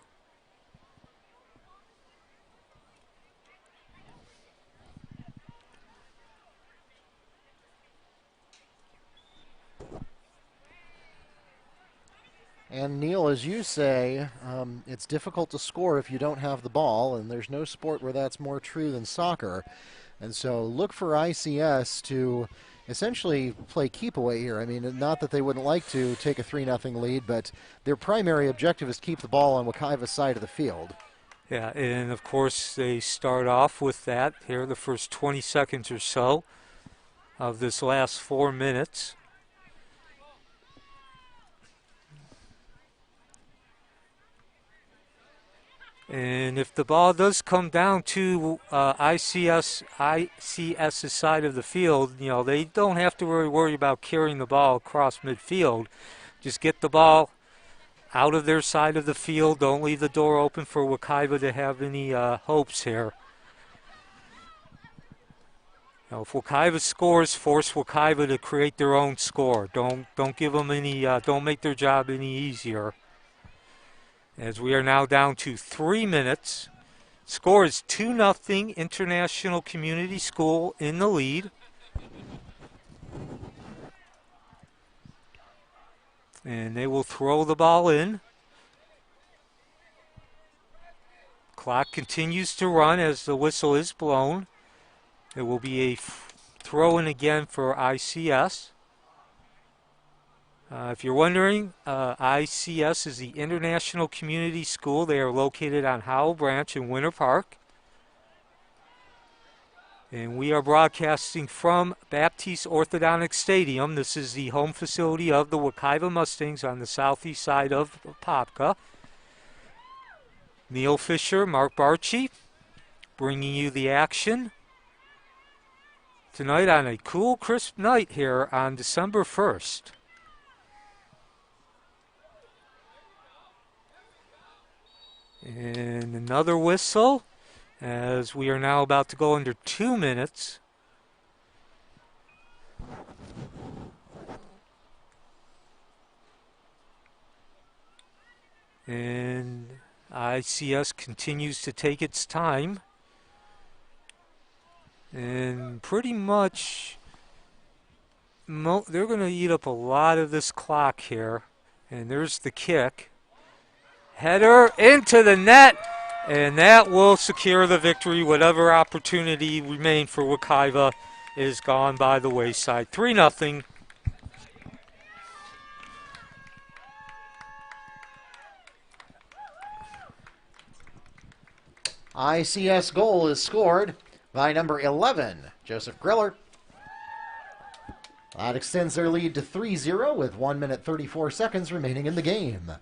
And Neil, as you say, it's difficult to score if you don't have the ball, and there's no sport where that's more true than soccer. And so look for ICS to essentially play keep away here. I mean, not that they wouldn't like to take a 3-0 lead, but their primary objective is keep the ball on Wekiva's side of the field. Yeah, and of course they start off with that here, the first 20 seconds or so of this last 4 minutes. And if the ball does come down to ICS's side of the field, you know, they don't have to really worry about carrying the ball across midfield. Just get the ball out of their side of the field. Don't leave the door open for Wekiva to have any hopes here. Now, if Wekiva scores, force Wekiva to create their own score. Don't give them any. Don't make their job any easier. As we are now down to 3 minutes. Score is 2-0 International Community School in the lead. And they will throw the ball in. Clock continues to run as the whistle is blown. It will be a throw in again for ICS. If you're wondering, ICS is the International Community School. They are located on Howell Branch in Winter Park. And we are broadcasting from Baptiste Orthodontic Stadium. This is the home facility of the Wekiva Mustangs on the southeast side of Popka. Neil Fisher, Mark Barchi, bringing you the action tonight on a cool, crisp night here on December 1st. And another whistle as we are now about to go under 2 minutes. And ICS continues to take its time. And pretty much they're going to eat up a lot of this clock here. And there's the kick. Header into the net, and that will secure the victory. Whatever opportunity remained for Wekiva is gone by the wayside. 3-0. ICS goal is scored by number 11, Joseph Griller. That extends their lead to 3-0 with 1 minute 34 seconds remaining in the game.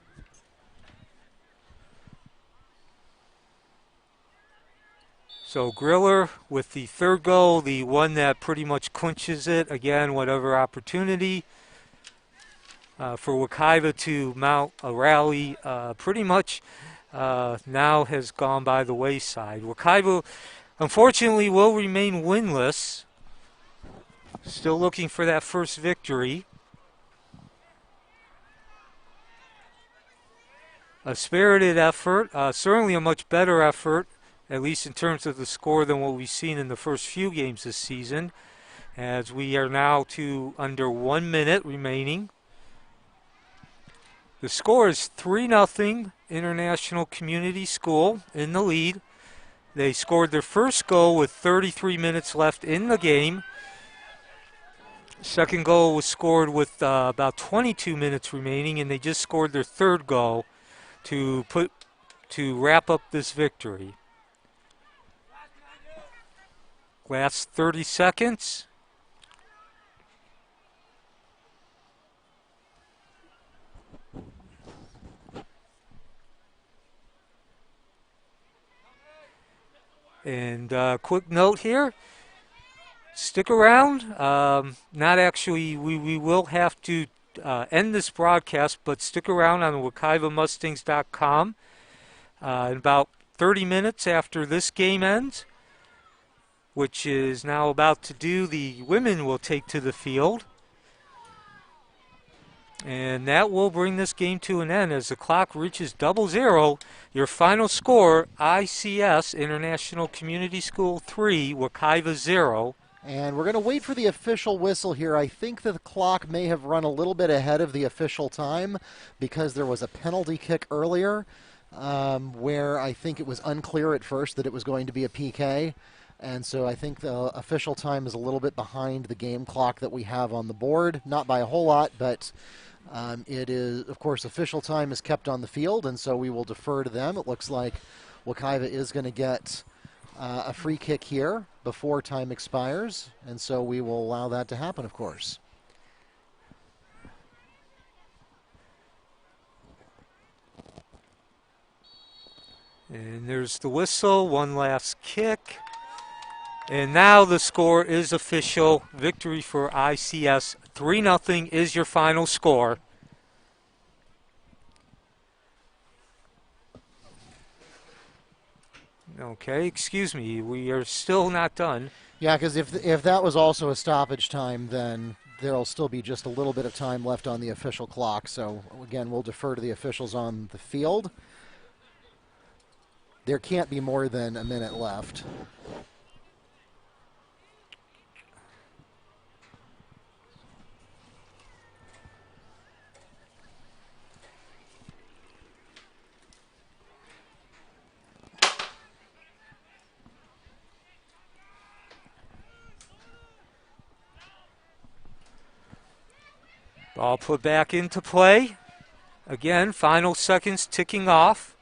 So Griller with the third goal, the one that pretty much clinches it. Again, whatever opportunity for Wekiva to mount a rally pretty much now has gone by the wayside. Wekiva, unfortunately, will remain winless. Still looking for that first victory. A spirited effort, certainly a much better effort, at least in terms of the score, than what we've seen in the first few games this season, as we are now to under 1 minute remaining. The score is 3-0, International Community School in the lead. They scored their first goal with 33 minutes left in the game. Second goal was scored with about 22 minutes remaining, and they just scored their third goal to wrap up this victory. Last 30 seconds. And quick note here, stick around. Not actually, we will have to end this broadcast, but stick around on WekivaMustangs.com. In about 30 minutes after this game ends, which is now about to do, the women will take to the field. And that will bring this game to an end as the clock reaches 00. Your final score, ICS, International Community School 3, Wekiva 0. And we're going to wait for the official whistle here. I think that the clock may have run a little bit ahead of the official time because there was a penalty kick earlier where I think it was unclear at first that it was going to be a PK. And so I think the official time is a little bit behind the game clock that we have on the board. Not by a whole lot, but it is, of course, official time is kept on the field, and so we will defer to them. It looks like Wekiva is going to get a free kick here before time expires, and so we will allow that to happen, of course. And there's the whistle, one last kick. And now the score is official. Victory for ICS. 3-0 is your final score. Okay, excuse me. We are still not done. Yeah, because if that was also a stoppage time, then there'll still be just a little bit of time left on the official clock. So, again, we'll defer to the officials on the field. There can't be more than a minute left. Ball put back into play. Again, final seconds ticking off.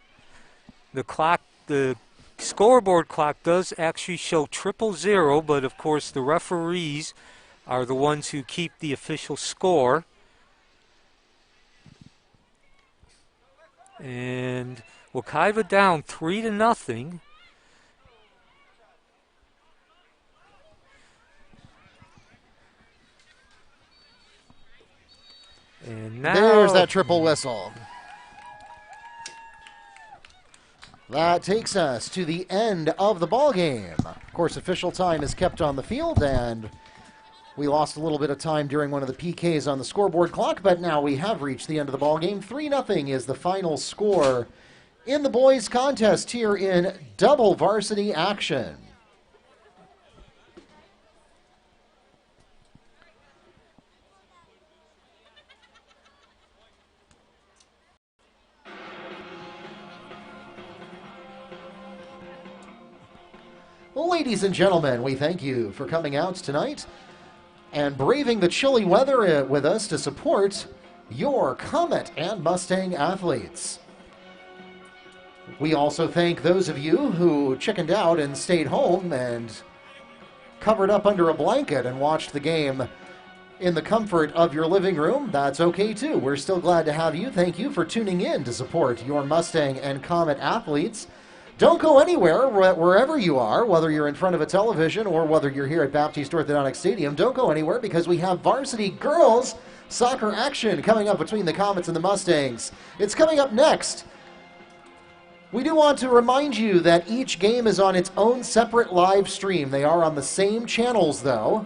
The scoreboard clock does actually show 000, but of course the referees are the ones who keep the official score. And Wekiva down 3-0. And now there's that triple whistle. That takes us to the end of the ball game. Of course, official time is kept on the field, and we lost a little bit of time during one of the PKs on the scoreboard clock, but now we have reached the end of the ball game. 3-0 is the final score in the boys' contest here in double varsity action. Ladies and gentlemen, we thank you for coming out tonight and braving the chilly weather with us to support your Comet and Mustang athletes. We also thank those of you who chickened out and stayed home and covered up under a blanket and watched the game in the comfort of your living room. That's okay too. We're still glad to have you. Thank you for tuning in to support your Mustang and Comet athletes. Don't go anywhere, wherever you are, whether you're in front of a television or whether you're here at Baptiste Orthodontic Stadium. Don't go anywhere because we have varsity girls soccer action coming up between the Comets and the Mustangs. It's coming up next. We do want to remind you that each game is on its own separate live stream. They are on the same channels, though,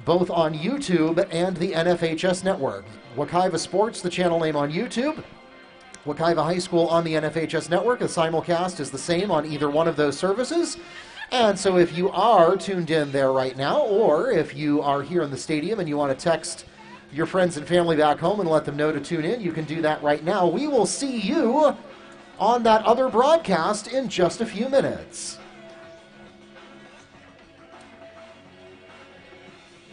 both on YouTube and the NFHS network. Wekiva Sports, the channel name on YouTube. Wekiva High School on the NFHS network. The simulcast is the same on either one of those services. And so if you are tuned in there right now, or if you are here in the stadium and you want to text your friends and family back home and let them know to tune in, you can do that right now. We will see you on that other broadcast in just a few minutes.